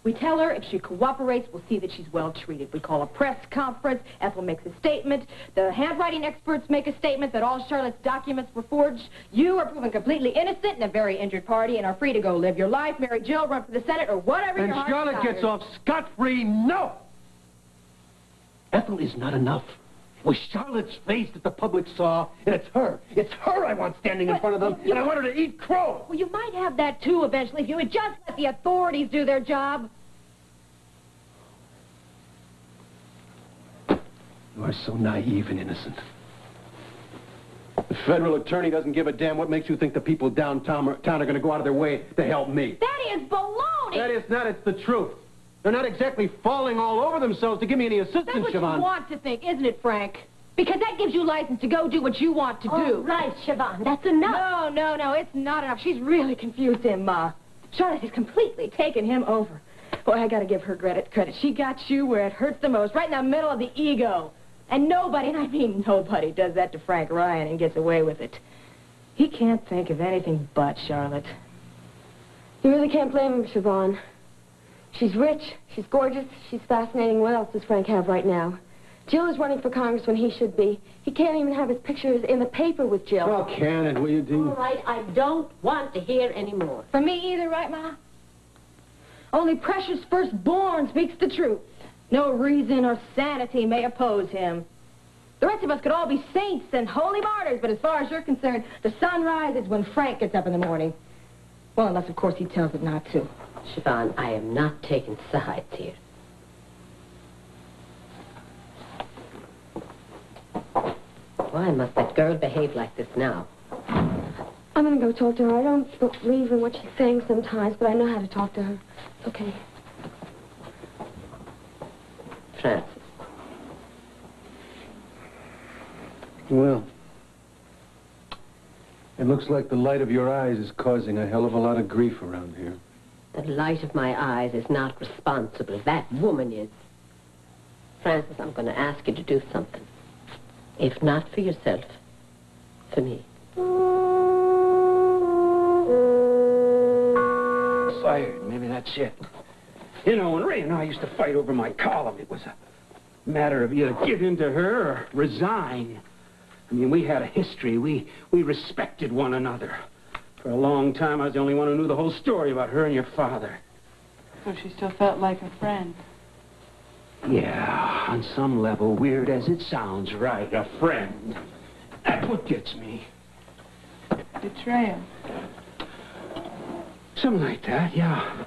We tell her if she cooperates, we'll see that she's well treated. We call a press conference. Ethel makes a statement. The handwriting experts make a statement that all Charlotte's documents were forged. You are proven completely innocent in a very injured party and are free to go live your life, marry Jill, run for the Senate, or whatever And your heart Charlotte desires. gets off scot-free? No! Ethel is not enough. It was Charlotte's face that the public saw, and it's her. It's her I want standing in front of them, and I want her to eat crow. Well, you might have that, too, eventually, if you would just let the authorities do their job. You are so naive and innocent. The federal attorney doesn't give a damn. What makes you think the people downtown are going to go out of their way to help me? That is baloney! That is not. It's the truth. They're not exactly falling all over themselves to give me any assistance, That's what Siobhan. you want to think, isn't it, Frank? Because that gives you license to go do what you want to do. All right, Siobhan, that's enough. No, it's not enough. She's really confused him, Ma. Charlotte has completely taken him over. Boy, I gotta give her credit. She got you where it hurts the most, right in the middle of the ego. And nobody, and I mean nobody, does that to Frank Ryan and gets away with it. He can't think of anything but Charlotte. You really can't blame him, Siobhan. She's rich, she's gorgeous, she's fascinating. What else does Frank have right now? Jill is running for Congress when he should be. He can't even have his pictures in the paper with Jill. Well, can it, will you, Dean? All right, I don't want to hear any more. For me either, right, Ma? Only Precious Firstborn speaks the truth. No reason or sanity may oppose him. The rest of us could all be saints and holy martyrs, but as far as you're concerned, the sun rises when Frank gets up in the morning. Well, unless, of course, he tells it not to. Siobhan, I am not taking sides here. Why must that girl behave like this now? I'm gonna go talk to her. I don't believe in what she's saying sometimes, but I know how to talk to her. It's okay. Francis. Well, am looks like the light of your eyes is causing a hell of a lot of grief around here. The light of my eyes is not responsible. That woman is. Francis, I'm going to ask you to do something. If not for yourself, for me. Fired. Maybe that's it. You know, when Ray and I used to fight over my column, it was a matter of either give in to her or resign. I mean, we had a history. We respected one another. For a long time, I was the only one who knew the whole story about her and your father. So she still felt like a friend. Yeah, on some level, weird as it sounds, right, a friend. That's what gets me. Betrayal. Something like that, yeah.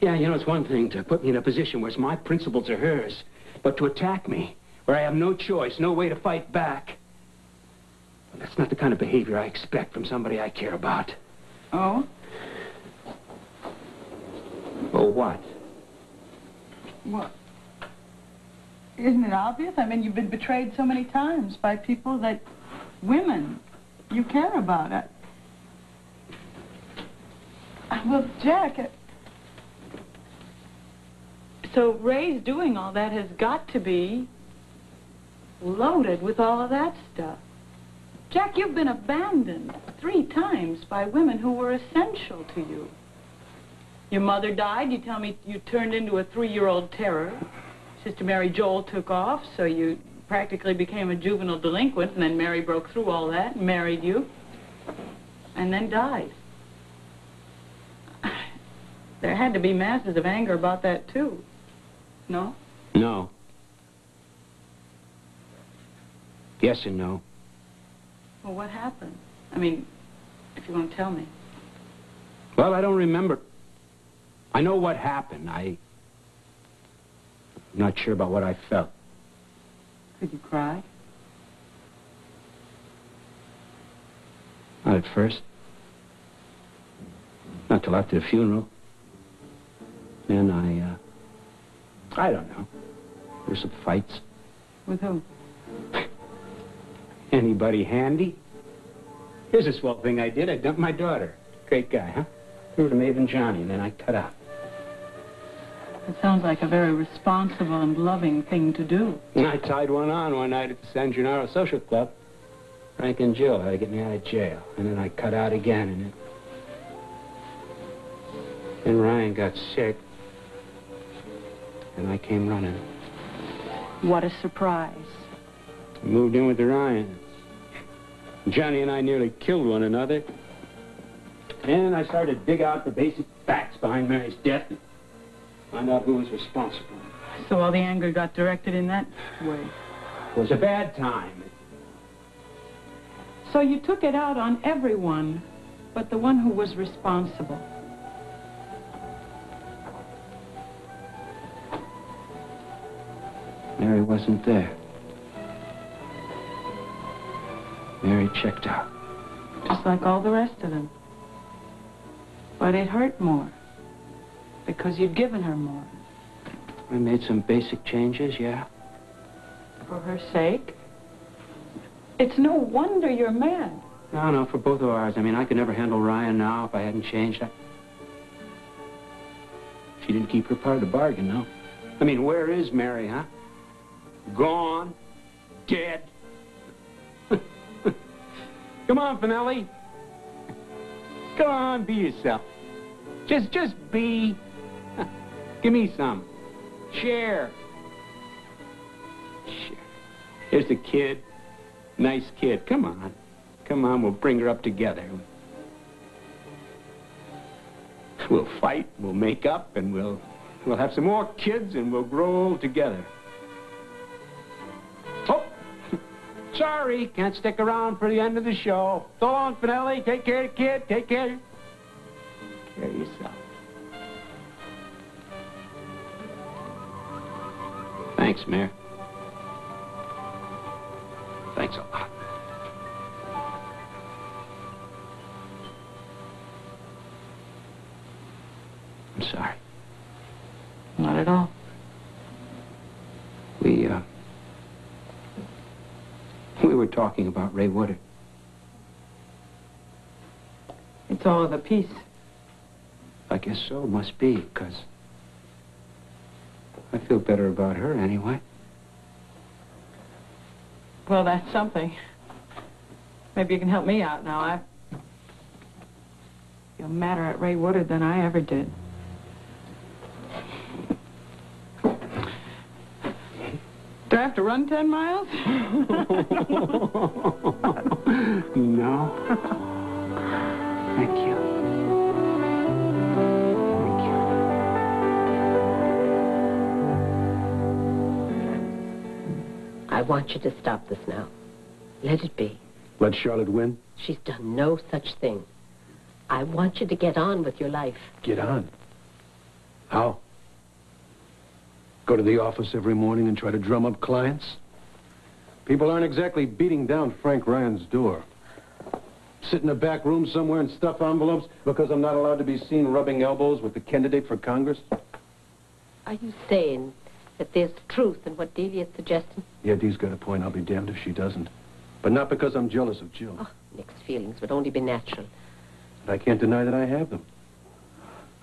Yeah, you know, it's one thing to put me in a position where it's my principles are hers, but to attack me, where I have no choice, no way to fight back. Well, that's not the kind of behavior I expect from somebody I care about. Oh? Oh, what? What? Isn't it obvious? I mean, you've been betrayed so many times by people that... women you care about. Well, Jack... So Ray's doing all that has got to be loaded with all of that stuff. Jack, you've been abandoned 3 times by women who were essential to you. Your mother died. You tell me you turned into a 3-year-old terror. Sister Mary Joel took off, so you practically became a juvenile delinquent, and then Mary broke through all that and married you, and then died. There had to be masses of anger about that, too. No? No. Yes and no. Well, what happened? I mean, if you want to tell me. Well, I don't remember. I know what happened. I'm not sure about what I felt. Could you cry? Not at first. Not till after the funeral. Then I don't know. There were some fights. With who? Anybody handy? Here's a swell thing I did. I dumped my daughter. Great guy, huh? Threw her to Maeve and Johnny, and then I cut out. It sounds like a very responsible and loving thing to do. And I tied one on one night at the San Gennaro Social Club. Frank and Jill had to get me out of jail. And then I cut out again, and then Ryan got sick. And I came running. What a surprise. I moved in with the Ryans. Johnny and I nearly killed one another. And I started to dig out the basic facts behind Mary's death and find out who was responsible. So all the anger got directed in that way. It was a bad time. So you took it out on everyone but the one who was responsible. Mary wasn't there. Mary checked out. Just like all the rest of them. But it hurt more. Because you'd given her more. I made some basic changes, yeah. For her sake? It's no wonder you're mad. No, for both of ours. I mean, I could never handle Ryan now if I hadn't changed. She didn't keep her part of the bargain, no. I mean, where is Mary, huh? Gone. Dead. Come on, Finelli. Come on, be yourself. Just be. Give me some. Share. Here's the kid. Nice kid. Come on. Come on, we'll bring her up together. We'll fight, we'll make up, and we'll have some more kids, and we'll grow old together. Oh, sorry, can't stick around for the end of the show. So long, Finelli. Take care of the kid. Take care of yourself. Thanks, Mayor. Thanks a lot. I'm sorry. Not at all. We were talking about Ray Woodard. all of the piece. I guess so. Must be, because I feel better about her anyway. Well, that's something. Maybe you can help me out now. I feel madder at Ray Woodard than I ever did. Do I have to run 10 miles? No. Thank you. I want you to stop this now. Let it be. Let Charlotte win? She's done no such thing. I want you to get on with your life. Get on. How? Go to the office every morning and try to drum up clients? People aren't exactly beating down Frank Ryan's door. Sit in a back room somewhere and stuff envelopes because I'm not allowed to be seen rubbing elbows with the candidate for Congress? Are you saying that there's truth in what Delia's suggesting? Yeah, Dee's got a point. I'll be damned if she doesn't. But not because I'm jealous of Jill. Oh, Nick's feelings would only be natural. But I can't deny that I have them.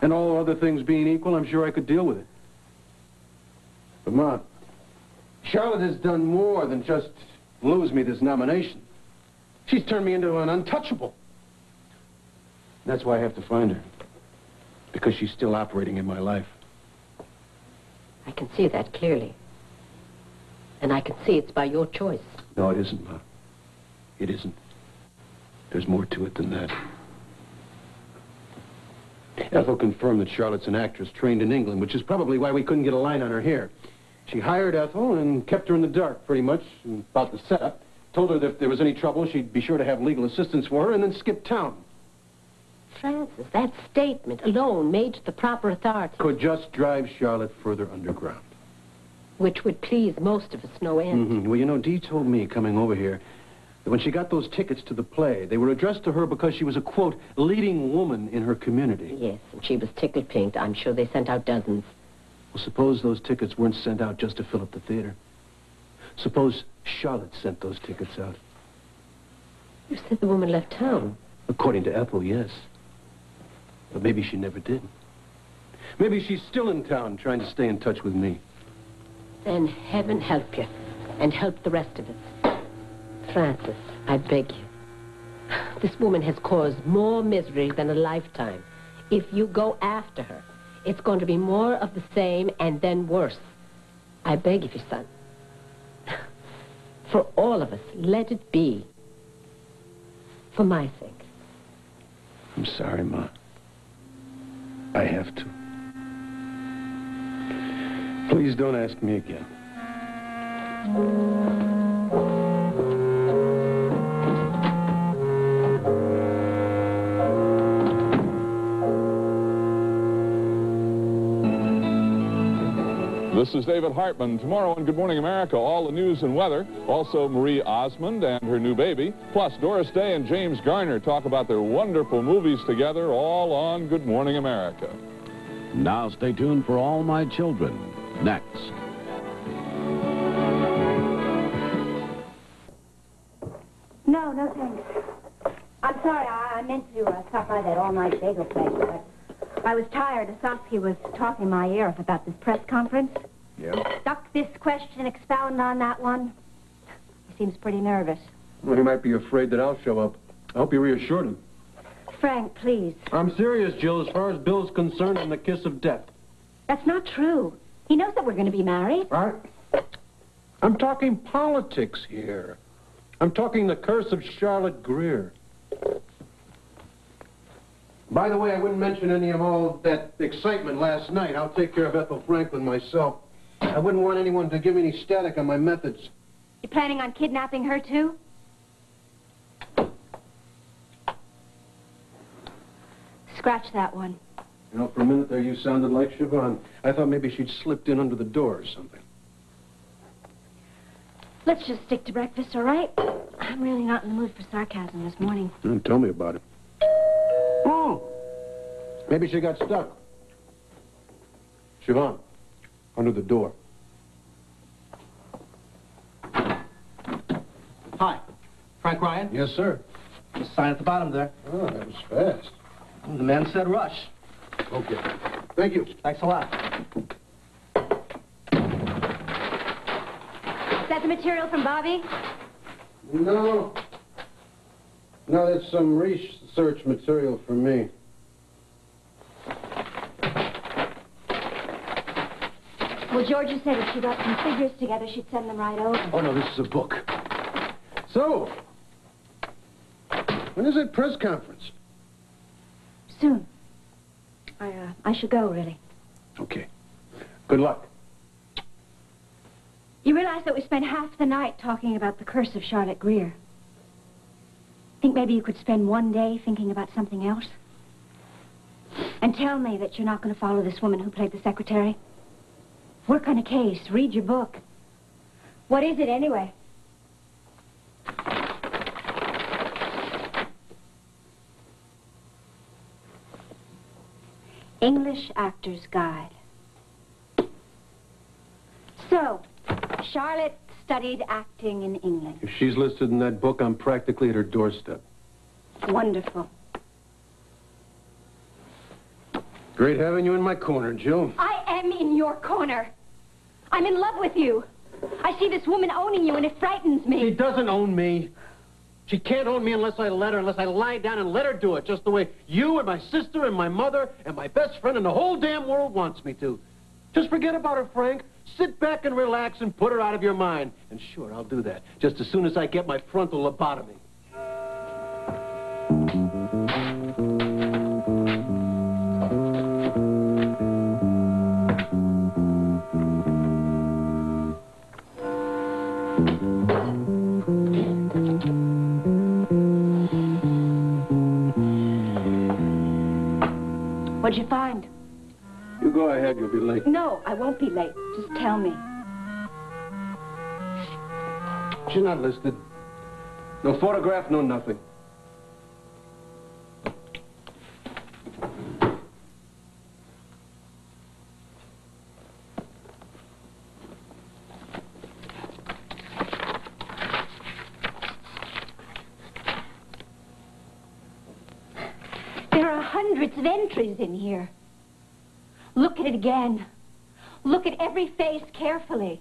And all other things being equal, I'm sure I could deal with it. But, Ma, Charlotte has done more than just lose me this nomination. She's turned me into an untouchable. That's why I have to find her. Because she's still operating in my life. I can see that clearly. And I can see it's by your choice. No, it isn't, Ma. It isn't. There's more to it than that. Ethel confirmed that Charlotte's an actress trained in England, which is probably why we couldn't get a line on her here. She hired Ethel and kept her in the dark, pretty much, about the setup. Told her that if there was any trouble, she'd be sure to have legal assistance for her, and then skip town. Francis, that statement alone made to the proper authorities. Could just drive Charlotte further underground. Which would please most of us no end. Mm-hmm. Well, you know, Dee told me coming over here that when she got those tickets to the play, they were addressed to her because she was a, quote, leading woman in her community. Yes, and she was tickle-pink. I'm sure they sent out dozens. Well, suppose those tickets weren't sent out just to fill up the theater. Suppose Charlotte sent those tickets out. You said the woman left town. According to Ethel, yes. But maybe she never did. Maybe she's still in town trying to stay in touch with me. Then heaven help you, and help the rest of us. Francis, I beg you. This woman has caused more misery than a lifetime. If you go after her, it's going to be more of the same and then worse. I beg of you, son. For all of us, let it be. For my sake. I'm sorry, Ma. I have to. Please don't ask me again. This is David Hartman. Tomorrow on Good Morning America, all the news and weather. Also, Marie Osmond and her new baby. Plus, Doris Day and James Garner talk about their wonderful movies together, all on Good Morning America. Now stay tuned for All My Children. Next. No, no thanks. I'm sorry, I meant to stop by that all-night bagel place, but I was tired. Sofsky was talking in my ear about this press conference. Yeah? Duck this question, expound on that one. He seems pretty nervous. Well, he might be afraid that I'll show up. I hope you reassured him. Frank, please. I'm serious, Jill. As far as Bill's concerned, I'm the kiss of death. That's not true. He knows that we're going to be married. All right. I'm talking politics here. I'm talking the curse of Charlotte Greer. By the way, I wouldn't mention any of all that excitement last night. I'll take care of Ethel Franklin myself. I wouldn't want anyone to give me any static on my methods. You planning on kidnapping her, too? Scratch that one. You know, for a minute there, you sounded like Siobhan. I thought maybe she'd slipped in under the door or something. Let's just stick to breakfast, all right? I'm really not in the mood for sarcasm this morning. Tell me about it. Oh! Maybe she got stuck. Siobhan, under the door. Hi. Frank Ryan? Yes, sir. The sign at the bottom there. Oh, that was fast. The man said rush. Okay. Thank you. Thanks a lot. Is that the material from Bobby? No. No, that's some research material for me. Well, Georgia said if she got some figures together, she'd send them right over. Oh, no, this is a book. So, when is that press conference? Soon. I should go, really. Okay. Good luck. You realize that we spent half the night talking about the curse of Charlotte Greer. Think maybe you could spend one day thinking about something else? And tell me that you're not going to follow this woman who played the secretary? Work on a case. Read your book. What is it, anyway? English Actor's Guide. So, Charlotte studied acting in England. If she's listed in that book, I'm practically at her doorstep. Wonderful. Great having you in my corner, Jill. I am in your corner. I'm in love with you. I see this woman owning you, and it frightens me. She doesn't own me. She can't own me unless I let her, unless I lie down and let her do it, just the way you and my sister and my mother and my best friend and the whole damn world wants me to. Just forget about her, Frank. Sit back and relax and put her out of your mind. And sure, I'll do that, just as soon as I get my frontal lobotomy. What'd you find? You go ahead, you'll be late. No, I won't be late. Just tell me. She's not listed. No photograph, no nothing. There are hundreds of entries in here. Look at it again. Look at every face carefully.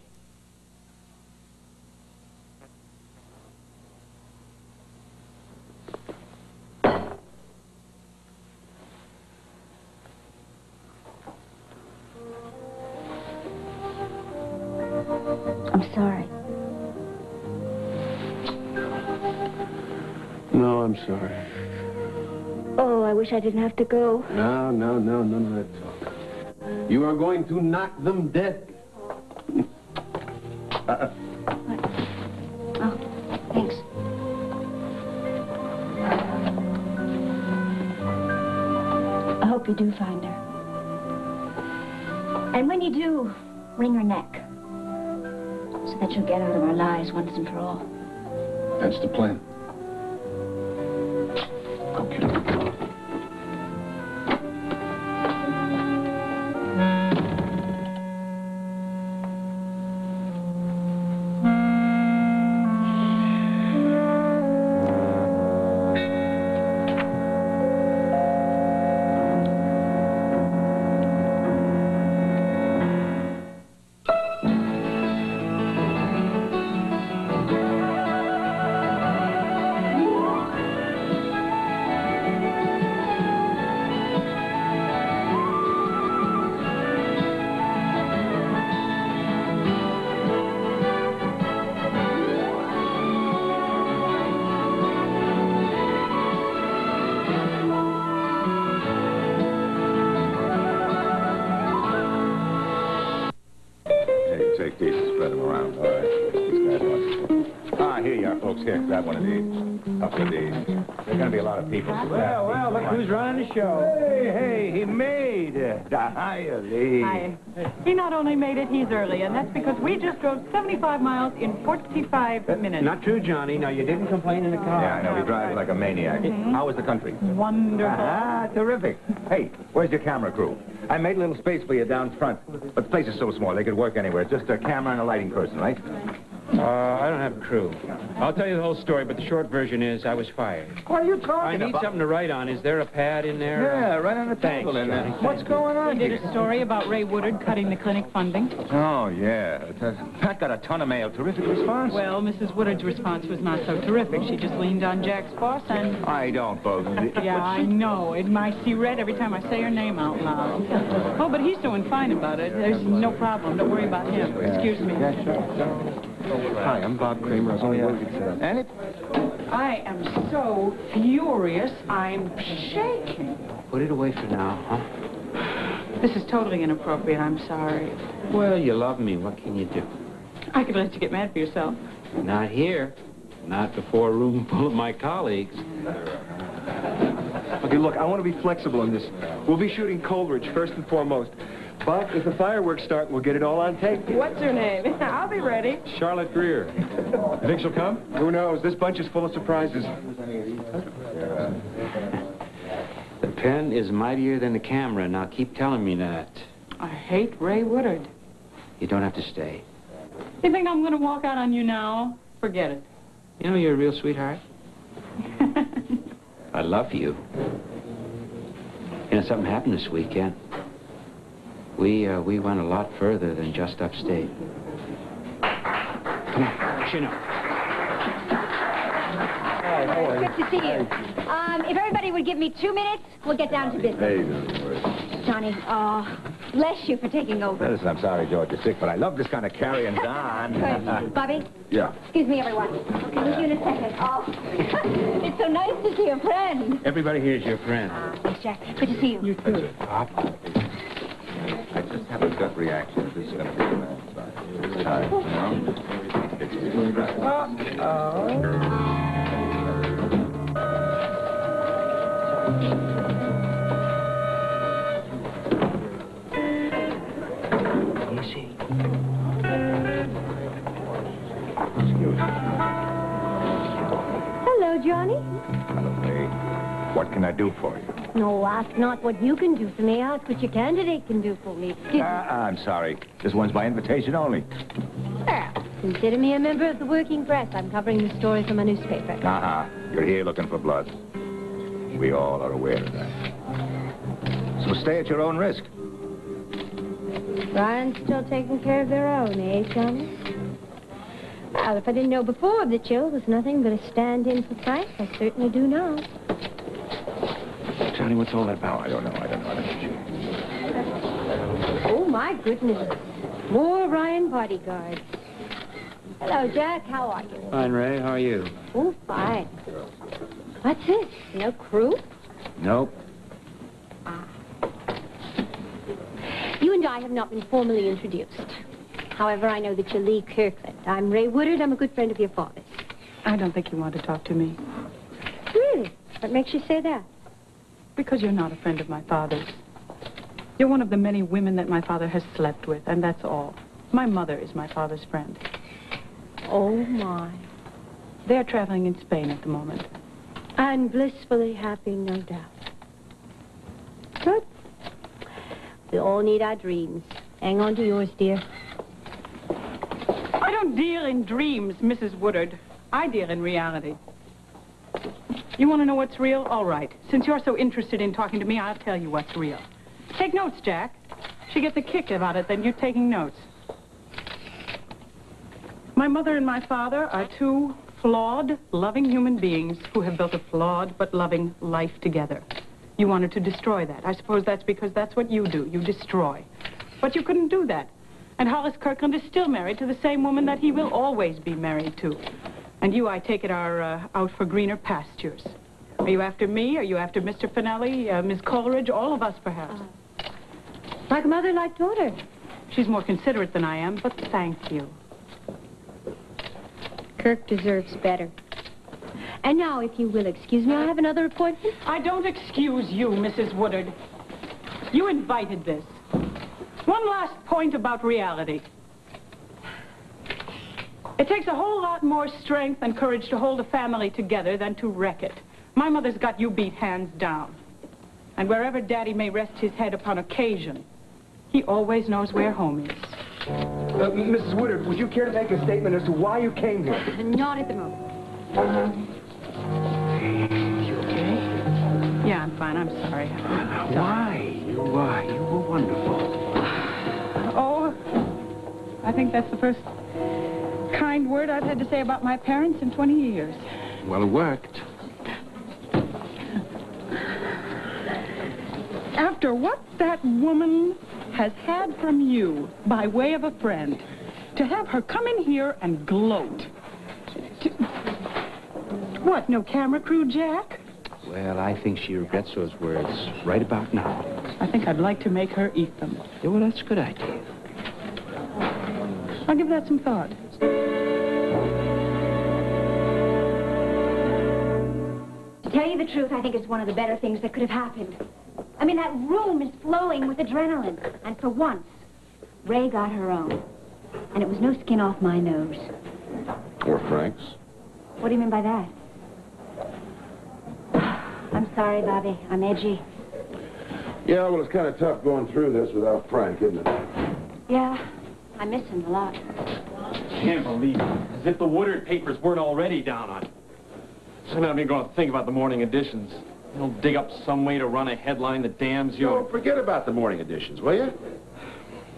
I'm sorry. No, I'm sorry. Oh, I wish I didn't have to go. No, none of that talk. You are going to knock them dead. Oh, thanks. I hope you do find her. And when you do, wring her neck. So that she'll get out of our lives once and for all. That's the plan. Take these and spread them around. All right. These guys want. Ah, here you are, folks. Here, grab one of these. Couple of these. There are going to be a lot of people. So Well, look who's running the show. Hey, he made it. Hiya, Lee. Hi. He not only made it, he's early, and that's because we just drove 75 miles in 45 minutes. Not true, Johnny. No, you didn't complain in the car. Yeah, I know. He drives like a maniac. How was the country? Wonderful. Ah, terrific. Hey, where's your camera crew? I made a little space for you down front. But the place is so small, they could work anywhere. Just a camera and a lighting person, right? I don't have a crew. I'll tell you the whole story, but the short version is I was fired. What are you talking I need about? something to write on. Is there a pad in there? Yeah, right on the Thanks, table in there. Johnny. What's going on You did here? a story about Ray Woodard cutting the clinic funding. Oh, yeah. Pat got a ton of mail. Terrific response. Well, Mrs. Woodard's response was not so terrific. She just leaned on Jack's boss and... I don't believe it. Yeah, I know. It might see red every time I say her name out loud. Oh, but he's doing fine about it. There's no problem. Don't worry about him. Excuse me. Yeah, sure. Hi, I'm Bob Kramer. I was on the board. And it? I am so furious, I'm shaking. Put it away for now, huh? This is totally inappropriate. I'm sorry. Well, you love me. What can you do? I could let you get mad for yourself. Not here. Not before a room full of my colleagues. Okay, look, I want to be flexible on this. We'll be shooting Coleridge first and foremost. But if the fireworks start, we'll get it all on tape. What's her name? I'll be ready. Charlotte Greer. You think she'll come? Who knows? This bunch is full of surprises. The pen is mightier than the camera. Now keep telling me that. I hate Ray Woodard. You don't have to stay. You think I'm going to walk out on you now? Forget it. You know you're a real sweetheart. I love you. You know, something happened this weekend. We went a lot further than just upstate. Come on, chin up. Good to see you. If everybody would give me 2 minutes, we'll get down to business. Hey, Johnny, bless you for taking over. listen, I'm sorry, George, you're sick, but I love this kind of carrying on. Good. Bobby? Yeah. Excuse me, everyone. Okay, we'll see you in a second. Oh, it's so nice to see a friend. Everybody here's your friend. Thanks, Jack. Good to see you. You too. Pop. I just have a gut reaction. This is going to be a bad Hello, Johnny. Hello, May. What can I do for you? No, ask not what you can do for me. Ask what your candidate can do for me. Excuse me. I'm sorry. This one's by invitation only. Consider me a member of the working press. I'm covering the story from a newspaper. Uh-huh. You're here looking for blood. We all are aware of that. So stay at your own risk. Ryan's still taking care of their own, eh, Johnny? Well, if I didn't know before that Jill was nothing but a stand-in for Frank, I certainly do now. Johnny, what's all that about? I don't know. Oh, my goodness. More Ryan bodyguards. Hello, Jack. How are you? Fine, Ray. How are you? Oh, fine. What's this? No crew? Nope. You and I have not been formally introduced. However, I know that you're Lee Kirkland. I'm Ray Woodard. I'm a good friend of your father's. I don't think you want to talk to me. Really? What makes you say that? Because you're not a friend of my father's. You're one of the many women that my father has slept with, and that's all. My mother is my father's friend. Oh, my. They're traveling in Spain at the moment. And blissfully happy, no doubt. Good. We all need our dreams. Hang on to yours, dear. I don't deal in dreams, Mrs. Woodard. I deal in reality. You want to know what's real? All right. Since you're so interested in talking to me, I'll tell you what's real. Take notes, Jack. She gets a kick about it, then you're taking notes. My mother and my father are two flawed, loving human beings who have built a flawed but loving life together. You wanted to destroy that. I suppose that's because that's what you do. You destroy. But you couldn't do that. And Hollis Kirkland is still married to the same woman that he will always be married to. And you, I take it, are out for greener pastures. Are you after me? Are you after Mr. Finelli, Miss Coleridge, all of us, perhaps? Like mother, like daughter. She's more considerate than I am, but thank you. Kirk deserves better. And now, if you will excuse me, I have another appointment. I don't excuse you, Mrs. Woodard. You invited this. One last point about reality. It takes a whole lot more strength and courage to hold a family together than to wreck it. My mother's got you beat hands down. And wherever Daddy may rest his head upon occasion, he always knows where home is. Mrs. Woodard, would you care to make a statement as to why you came here? Not at the moment. You okay? Yeah, I'm fine. I'm sorry. Why? You were wonderful. Oh, I think that's the first kind word I've had to say about my parents in 20 years. Well, it worked. After what that woman has had from you by way of a friend, to have her come in here and gloat. What, no camera crew, Jack? Well, I think she regrets those words right about now. I think I'd like to make her eat them. Yeah, well, that's a good idea. I'll give that some thought. To tell you the truth, I think it's one of the better things that could have happened. I mean, that room is flowing with adrenaline. And for once, Ray got her own. And it was no skin off my nose. Or Frank's. What do you mean by that? I'm sorry, Bobby. I'm edgy. Yeah, well, it's kind of tough going through this without Frank, isn't it? Yeah, I miss him a lot. Can't believe it. As if the Woodard papers weren't already down on it. So now I'm going to think about the morning editions. You'll dig up some way to run a headline that damns you. Oh, forget about the morning editions, will you?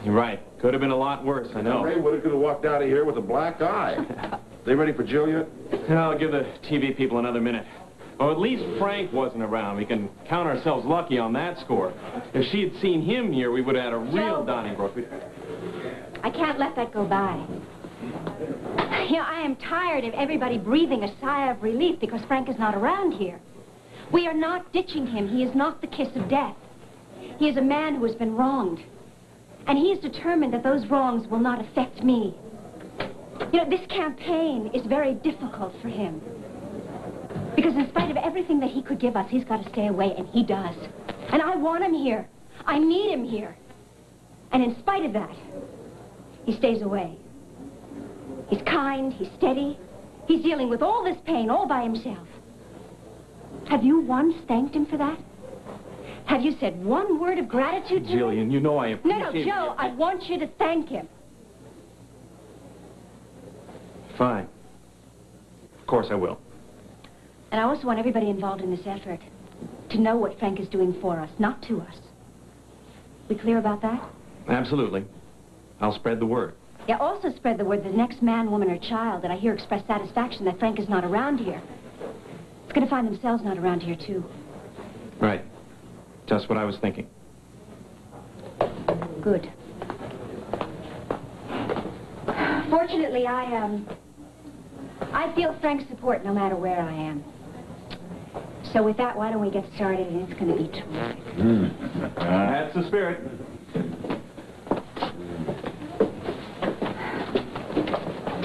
You're right. Could have been a lot worse, I know. Ray Woodard could have walked out of here with a black eye. They ready for Jill yet? I'll give the TV people another minute. Well, at least Frank wasn't around. We can count ourselves lucky on that score. If she had seen him here, we would have had a real Donnybrook. I can't let that go by. You know, I am tired of everybody breathing a sigh of relief because Frank is not around here. We are not ditching him. He is not the kiss of death. He is a man who has been wronged. And he is determined that those wrongs will not affect me. You know, this campaign is very difficult for him. Because in spite of everything that he could give us, he's got to stay away, and he does. And I want him here. I need him here. And in spite of that, he stays away. He's kind, he's steady. He's dealing with all this pain all by himself. Have you once thanked him for that? Have you said one word of gratitude to him? Jillian, you know I appreciate... No, Joe, I want you to thank him. Fine. Of course I will. And I also want everybody involved in this effort to know what Frank is doing for us, not to us. We clear about that? Absolutely. I'll spread the word. Yeah, also spread the word that the next man, woman, or child that I hear express satisfaction that Frank is not around here. It's going to find themselves not around here, too. Right. Just what I was thinking. Good. Fortunately, I feel Frank's support no matter where I am. So with that, why don't we get started, and it's going to be terrific. That's the spirit.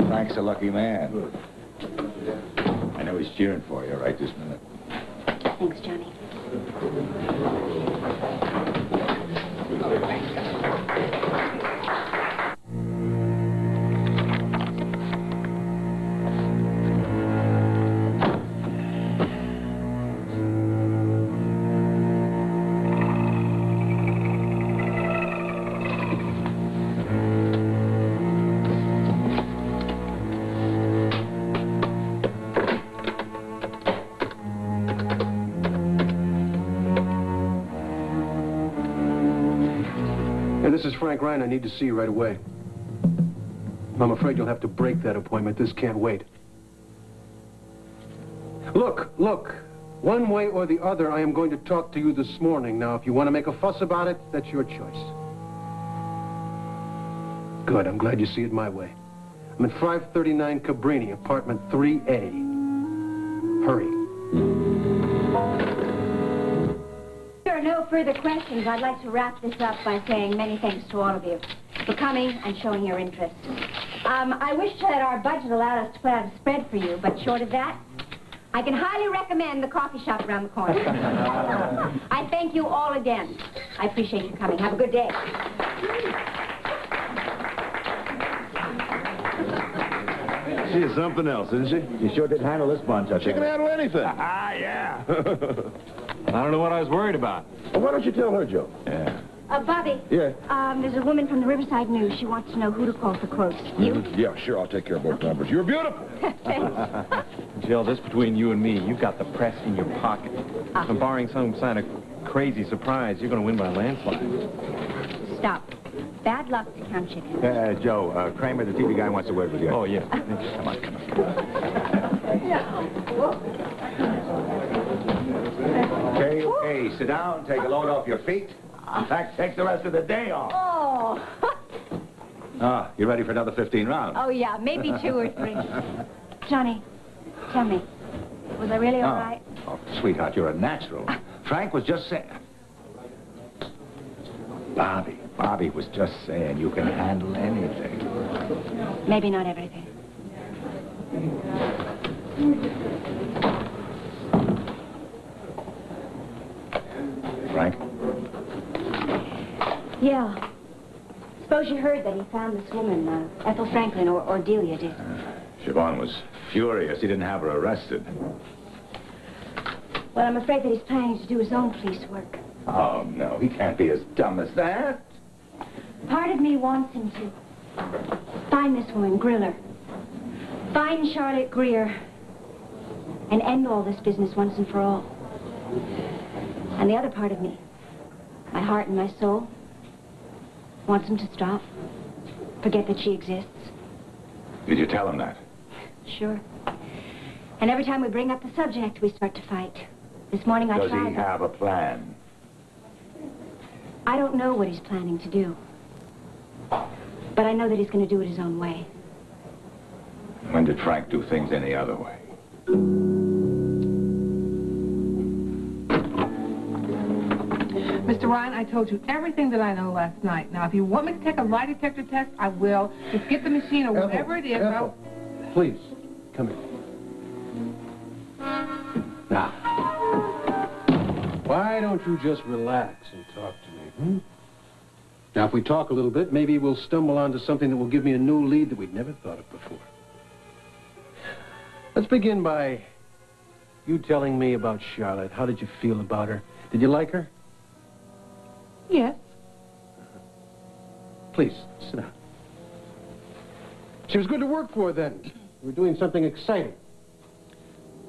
Frank's a lucky man. I know he's cheering for you right this minute. Thanks, Johnny. This is Frank Ryan. I need to see you right away. I'm afraid you'll have to break that appointment. This can't wait. Look. One way or the other, I am going to talk to you this morning. Now, if you want to make a fuss about it, that's your choice. Good. I'm glad you see it my way. I'm at 539 Cabrini, apartment 3A. Hurry. If there are no further questions, I'd like to wrap this up by saying many thanks to all of you for coming and showing your interest. I wish that our budget allowed us to put out a spread for you, but short of that, I can highly recommend the coffee shop around the corner. I thank you all again. I appreciate you coming. Have a good day. She is something else, isn't she? You sure did handle this bunch, I think. She can handle anything. Yeah. I don't know what I was worried about. Well, why don't you tell her, Joe? Yeah. Bobby. Yeah? There's a woman from the Riverside News. She wants to know who to call for quotes. You? Yeah, sure, I'll take care of both numbers. You're beautiful. Jill, this between you and me, you've got the press in your pocket. And barring some kind of crazy surprise, you're going to win by a landslide. Stop. Bad luck to Count Chicken. Joe, Kramer, the TV guy, wants a word with you. Oh, yeah. Come on, come on. Okay, sit down, take a load off your feet. In fact, take the rest of the day off. Oh. You ready for another 15 rounds? Oh, yeah, maybe 2 or 3. Johnny, tell me, was I really all right? Oh, sweetheart, you're a natural. Frank was just saying... Bobby was just saying you can handle anything. Maybe not everything. Frank? Yeah. Suppose you heard that he found this woman, Ethel Franklin, or Delia did. Siobhan was furious. He didn't have her arrested. Well, I'm afraid that he's planning to do his own police work. Oh, no, he can't be as dumb as that. Part of me wants him to find this woman, grill her, find Charlotte Greer, and end all this business once and for all. And the other part of me, my heart and my soul, wants him to stop, forget that she exists. Did you tell him that? Sure. And every time we bring up the subject, we start to fight. This morning I tried... Does he have a plan? I don't know what he's planning to do. But I know that he's going to do it his own way. When did Frank do things any other way? Mr. Ryan, I told you everything that I know last night. Now, if you want me to take a lie detector test, I will. Just get the machine or whatever it is. Ethel, please, come here. Now, why don't you just relax and talk to me, Now, if we talk a little bit, maybe we'll stumble onto something that will give me a new lead that we'd never thought of before. Let's begin by you telling me about Charlotte. How did you feel about her? Did you like her? Yes. Please, sit down. She was good to work for then. We're doing something exciting.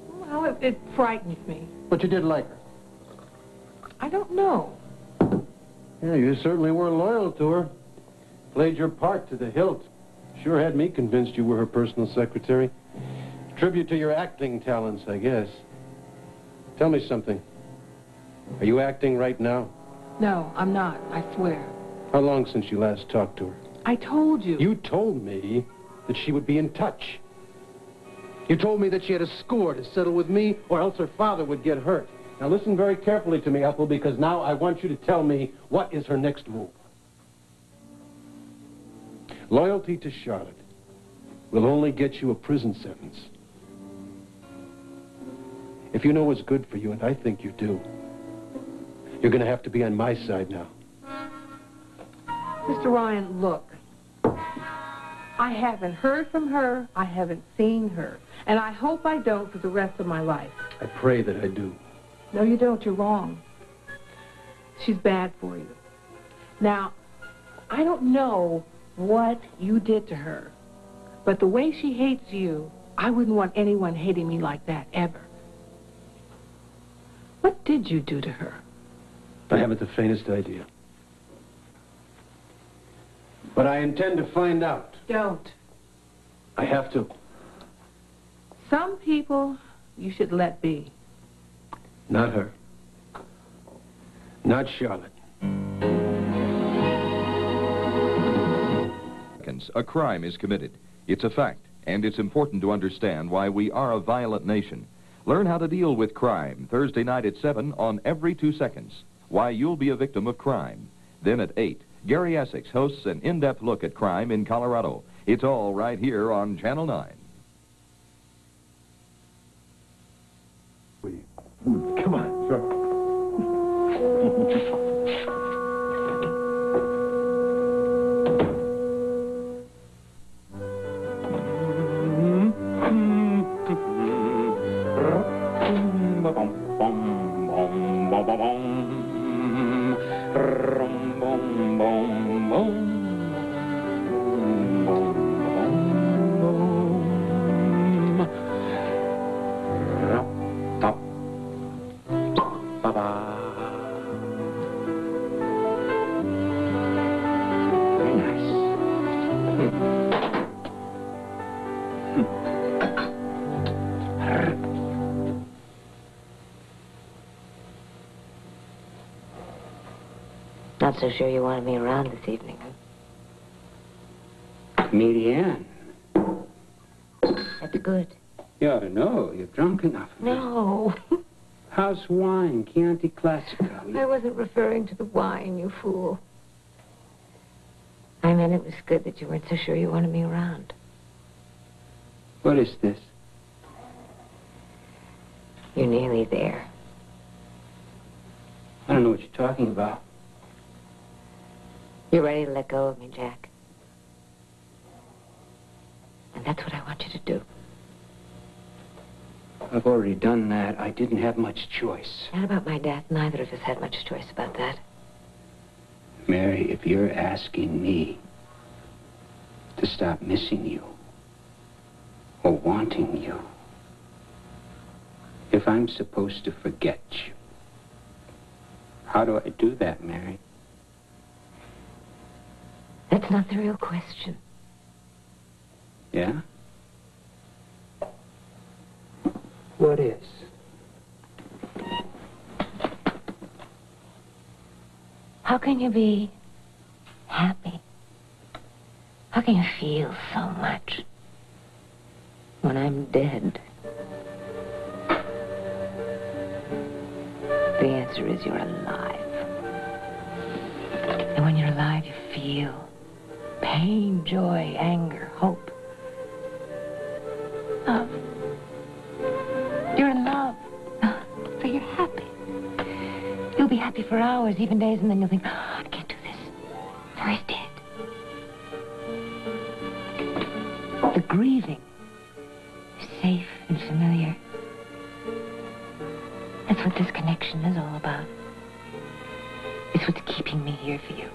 Well, it frightens me. But you did like her. I don't know. Yeah, you certainly were loyal to her. Played your part to the hilt. Sure had me convinced you were her personal secretary. Tribute to your acting talents, I guess. Tell me something. Are you acting right now? No, I'm not. I swear. How long since you last talked to her? I told you. You told me that she would be in touch. You told me that she had a score to settle with me, or else her father would get hurt. Now listen very carefully to me, Ethel, because now I want you to tell me what is her next move. Loyalty to Charlotte will only get you a prison sentence. If you know what's good for you, and I think you do, you're going to have to be on my side now. Mr. Ryan, look. I haven't heard from her. I haven't seen her. And I hope I don't for the rest of my life. I pray that I do. No, you don't. You're wrong. She's bad for you. Now, I don't know what you did to her, but the way she hates you, I wouldn't want anyone hating me like that, ever. What did you do to her? I haven't the faintest idea. But I intend to find out. Don't. I have to. Some people you should let be. Not her. Not Charlotte. A crime is committed. It's a fact, and it's important to understand why we are a violent nation. Learn how to deal with crime Thursday night at 7 on Every 2 Seconds. Why you'll be a victim of crime. Then at 8, Gary Essex hosts an in-depth look at crime in Colorado. It's all right here on Channel 9. Come on. Sure. Not so sure you wanted me around this evening, huh? Marianne, That's good. you ought to know. You're drunk enough. No. House wine, Chianti Classico. I wasn't referring to the wine, you fool. I meant it was good that you weren't so sure you wanted me around. What is this? You're nearly there. I don't know what you're talking about. You're ready to let go of me, Jack. And that's what I want you to do. I've already done that. I didn't have much choice. Not about my death. Neither of us had much choice about that. Mary, if you're asking me to stop missing you or wanting you, if I'm supposed to forget you, how do I do that, Mary? That's not the real question. Yeah? What is? How can you be happy? How can you feel so much when I'm dead? The answer is you're alive. And when you're alive, you feel pain, joy, anger, hope. Love. You're in love. So you're happy. You'll be happy for hours, even days, and then you'll think, oh, I can't do this. For he's dead. The grieving is safe and familiar. That's what this connection is all about. It's what's keeping me here for you.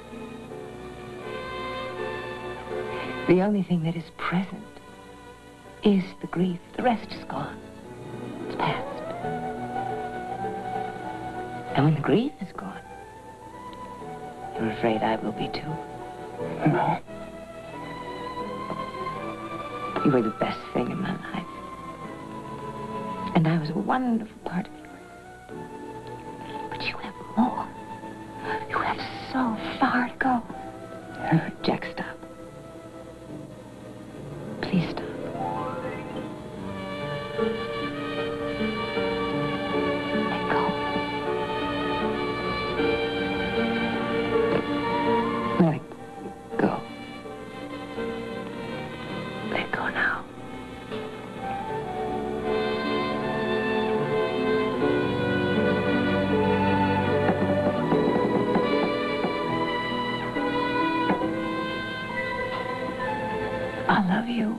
The only thing that is present is the grief. The rest is gone. It's past. And when the grief is gone, you're afraid I will be too. No. You were the best thing in my life. And I was a wonderful part of you. But you have more. You have so far to go. Jack, stop. Please stop. Let go. Let go. Let go now. I love you.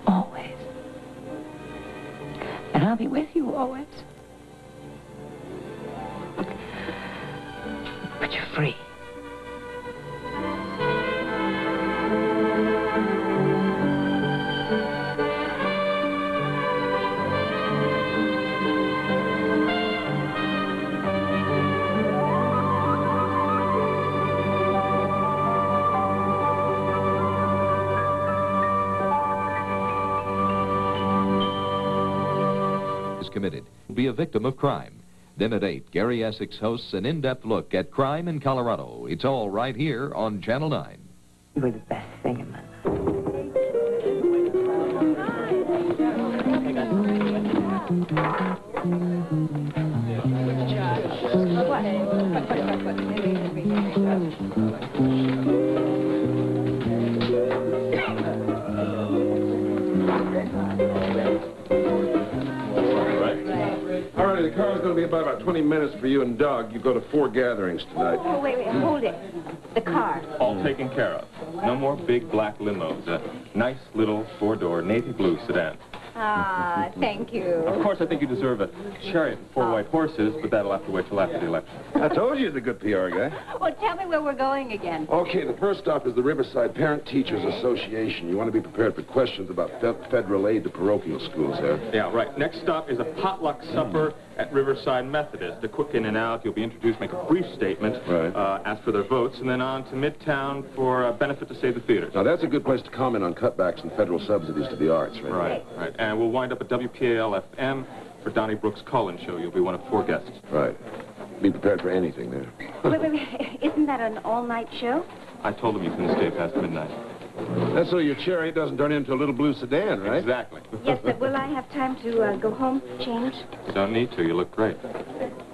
Always. And I'll be with you always. But you're free. Committed, be a victim of crime. Then at 8, Gary Essex hosts an in-depth look at crime in Colorado. It's all right here on Channel 9. You were the best thing in my life. All right, the car's going to be about 20 minutes for you and Doug. You go to 4 gatherings tonight. Oh, wait, hold it. The car. All taken care of. No more big black limos. A nice little 4-door navy blue sedan. Ah, thank you. Of course, I think you deserve a chariot and 4 white horses, but that'll have to wait till after the election. I told you he's a good PR guy. Well, tell me where we're going again. Okay, the first stop is the Riverside Parent Teachers Association. You want to be prepared for questions about federal aid to parochial schools there. Yeah, right. Next stop is a potluck supper at Riverside Methodist. A quick in and out. You'll be introduced, make a brief statement, ask for their votes, and then on to Midtown for a benefit to save the theaters. Now, that's a good place to comment on cutbacks in federal subsidies to the arts, right? Right. And we'll wind up at WPAL-FM for Donnie Brooks' call-in show. You'll be one of 4 guests. Right. Be prepared for anything there. Wait. Isn't that an all-night show? I told him you couldn't stay past midnight. That's so your chariot doesn't turn into a little blue sedan, right? Exactly. Yes, but will I have time to go home, change? Don't need to. You look great.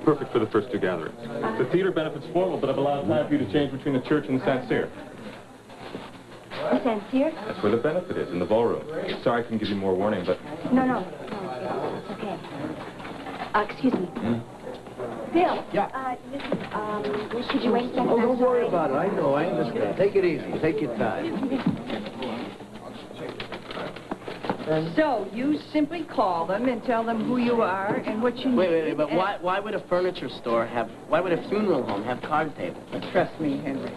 Perfect for the first 2 gatherings. The theater benefit's formal, but I've allowed time for you to change between the church and the St. Cyr. The St. Cyr? That's where the benefit is, in the ballroom. Sorry I couldn't give you more warning, but... No, it's okay. Excuse me. Bill. Yeah. Listen, could you wait a second? Oh, don't worry about it. I know. I understand. Take it easy. Take your time. So, you simply call them and tell them who you are and what you need. Wait, but why would a furniture store have, why would a funeral home have card tables? Trust me, Henry.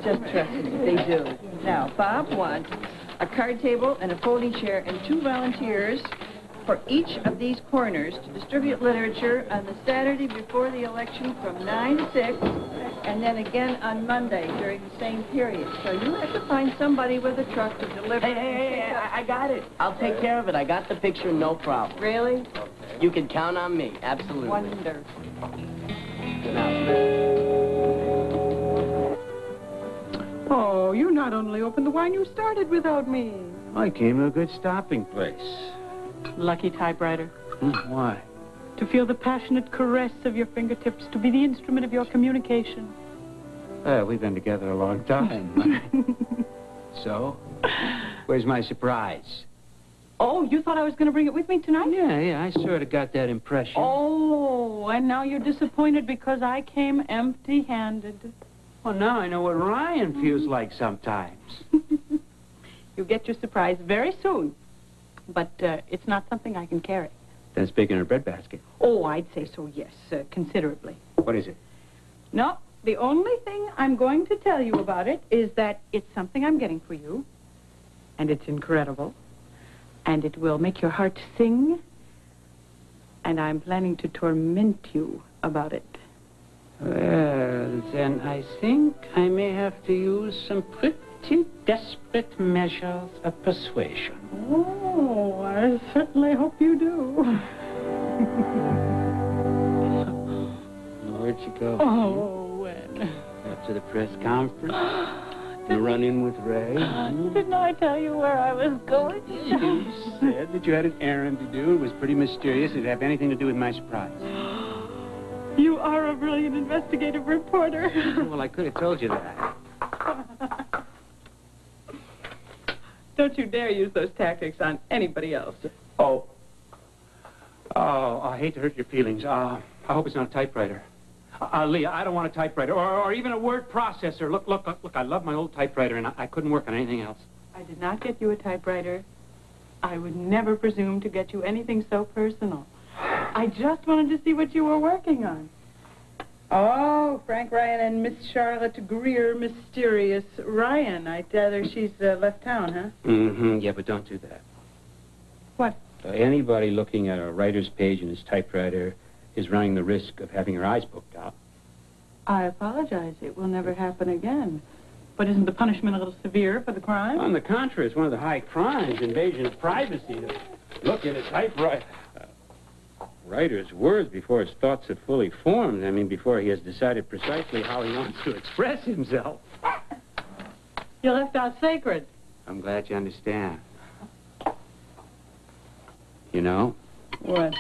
Just trust me. They do. Now, Bob wants a card table and a folding chair and 2 volunteers for each of these corners to distribute literature on the Saturday before the election from 9 to 6, and then again on Monday during the same period. So you have to find somebody with a truck to deliver. Hey, I got it. I'll take care of it. I got the picture, no problem. Really? You can count on me, absolutely. Wonderful. Oh, you not only opened the wine, you started without me. I came to a good stopping place. Lucky typewriter. Why? To feel the passionate caress of your fingertips, to be the instrument of your communication. We've been together a long time. So, where's my surprise? Oh, you thought I was going to bring it with me tonight? Yeah, I sort of got that impression. Oh, and now you're disappointed because I came empty-handed. Well, now I know what Ryan feels like sometimes. You'll get your surprise very soon. But it's not something I can carry. Then it's big in a breadbasket. Oh, I'd say so, yes, considerably. What is it? No, the only thing I'm going to tell you about it is that it's something I'm getting for you, and it's incredible, and it will make your heart sing, and I'm planning to torment you about it. Well, then I think I may have to use some pretty desperate measures of persuasion. Oh, I certainly hope you do. Where'd you go? Oh, when? After the press conference? You run in with Ray? Didn't I tell you where I was going? You said that you had an errand to do. It was pretty mysterious. It didn't have anything to do with my surprise. You are a brilliant investigative reporter. Well, I could have told you that. Don't you dare use those tactics on anybody else. Oh, I hate to hurt your feelings. I hope it's not a typewriter. Leah, I don't want a typewriter or even a word processor. Look, I love my old typewriter, and I couldn't work on anything else. I did not get you a typewriter. I would never presume to get you anything so personal. I just wanted to see what you were working on. Oh, Frank Ryan and Miss Charlotte Greer, mysterious. Ryan, I gather she's left town, huh? Mm-hmm, yeah, but don't do that. What? Anybody looking at a writer's page in his typewriter is running the risk of having her eyes booked out. I apologize. It will never happen again. But isn't the punishment a little severe for the crime? On the contrary, it's one of the high crimes, invasion of privacy, to look at a typewriter. Writer's words before his thoughts have fully formed. I mean, before he has decided precisely how he wants to express himself. You left out sacred. I'm glad you understand. You know? What?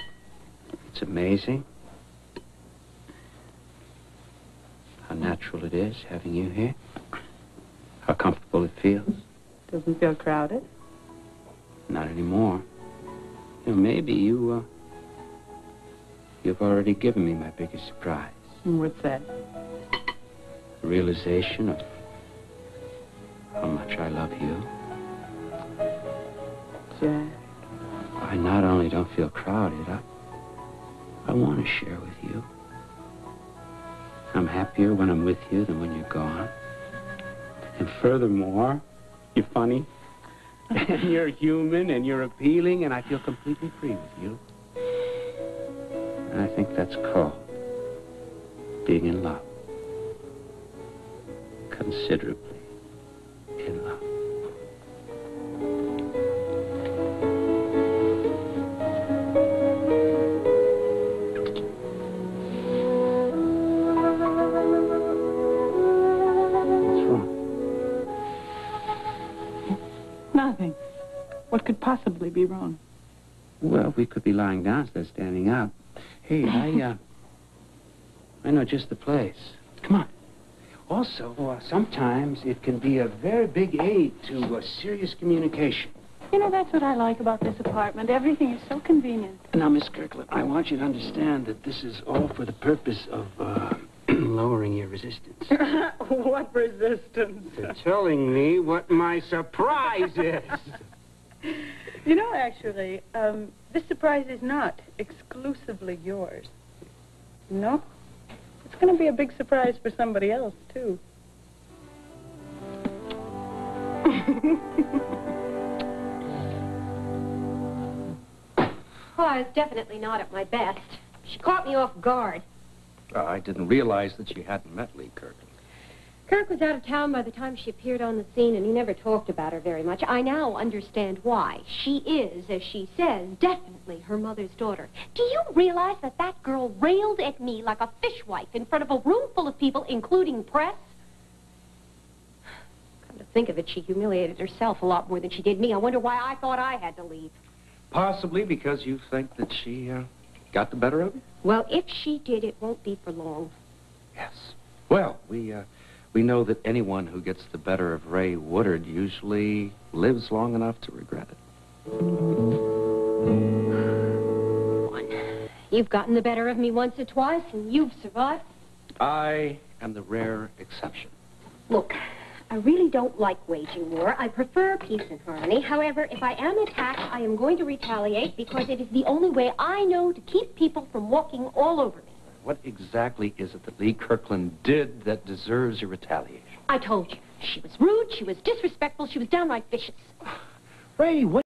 It's amazing how natural it is having you here. How comfortable it feels. Doesn't feel crowded? Not anymore. You know, maybe you've already given me my biggest surprise. What's that? The realization of how much I love you. Jack. Why not? not only don't feel crowded, I want to share with you. I'm happier when I'm with you than when you're gone. And furthermore, you're funny, and you're human, and you're appealing, and I feel completely free with you. And I think that's called being in love. Considerably in love. Nothing. What could possibly be wrong? Well, we could be lying down instead of standing up. Hey, I know just the place. Come on. Also, sometimes it can be a very big aid to serious communication. You know, that's what I like about this apartment. Everything is so convenient. Now, Miss Kirkland, I want you to understand that this is all for the purpose of lowering your resistance. What resistance? To telling me what my surprise is. You know, actually, this surprise is not exclusively yours. No? It's going to be a big surprise for somebody else, too. Well, I was definitely not at my best. She caught me off guard. I didn't realize that you hadn't met Lee Kirkland. Kirk was out of town by the time she appeared on the scene, and he never talked about her very much. I now understand why. She is, as she says, definitely her mother's daughter. Do you realize that that girl railed at me like a fishwife in front of a room full of people, including press? Come to think of it, she humiliated herself a lot more than she did me. I wonder why I thought I had to leave. Possibly because you think that she got the better of you? Well, if she did, it won't be for long. Yes. Well, we know that anyone who gets the better of Ray Woodard usually lives long enough to regret it. You've gotten the better of me once or twice, and you've survived. I am the rare exception. Look, I really don't like waging war. I prefer peace and harmony. However, if I am attacked, I am going to retaliate because it is the only way I know to keep people from walking all over me. What exactly is it that Lee Kirkland did that deserves your retaliation? I told you. She was rude, she was disrespectful, she was downright vicious. Ray, what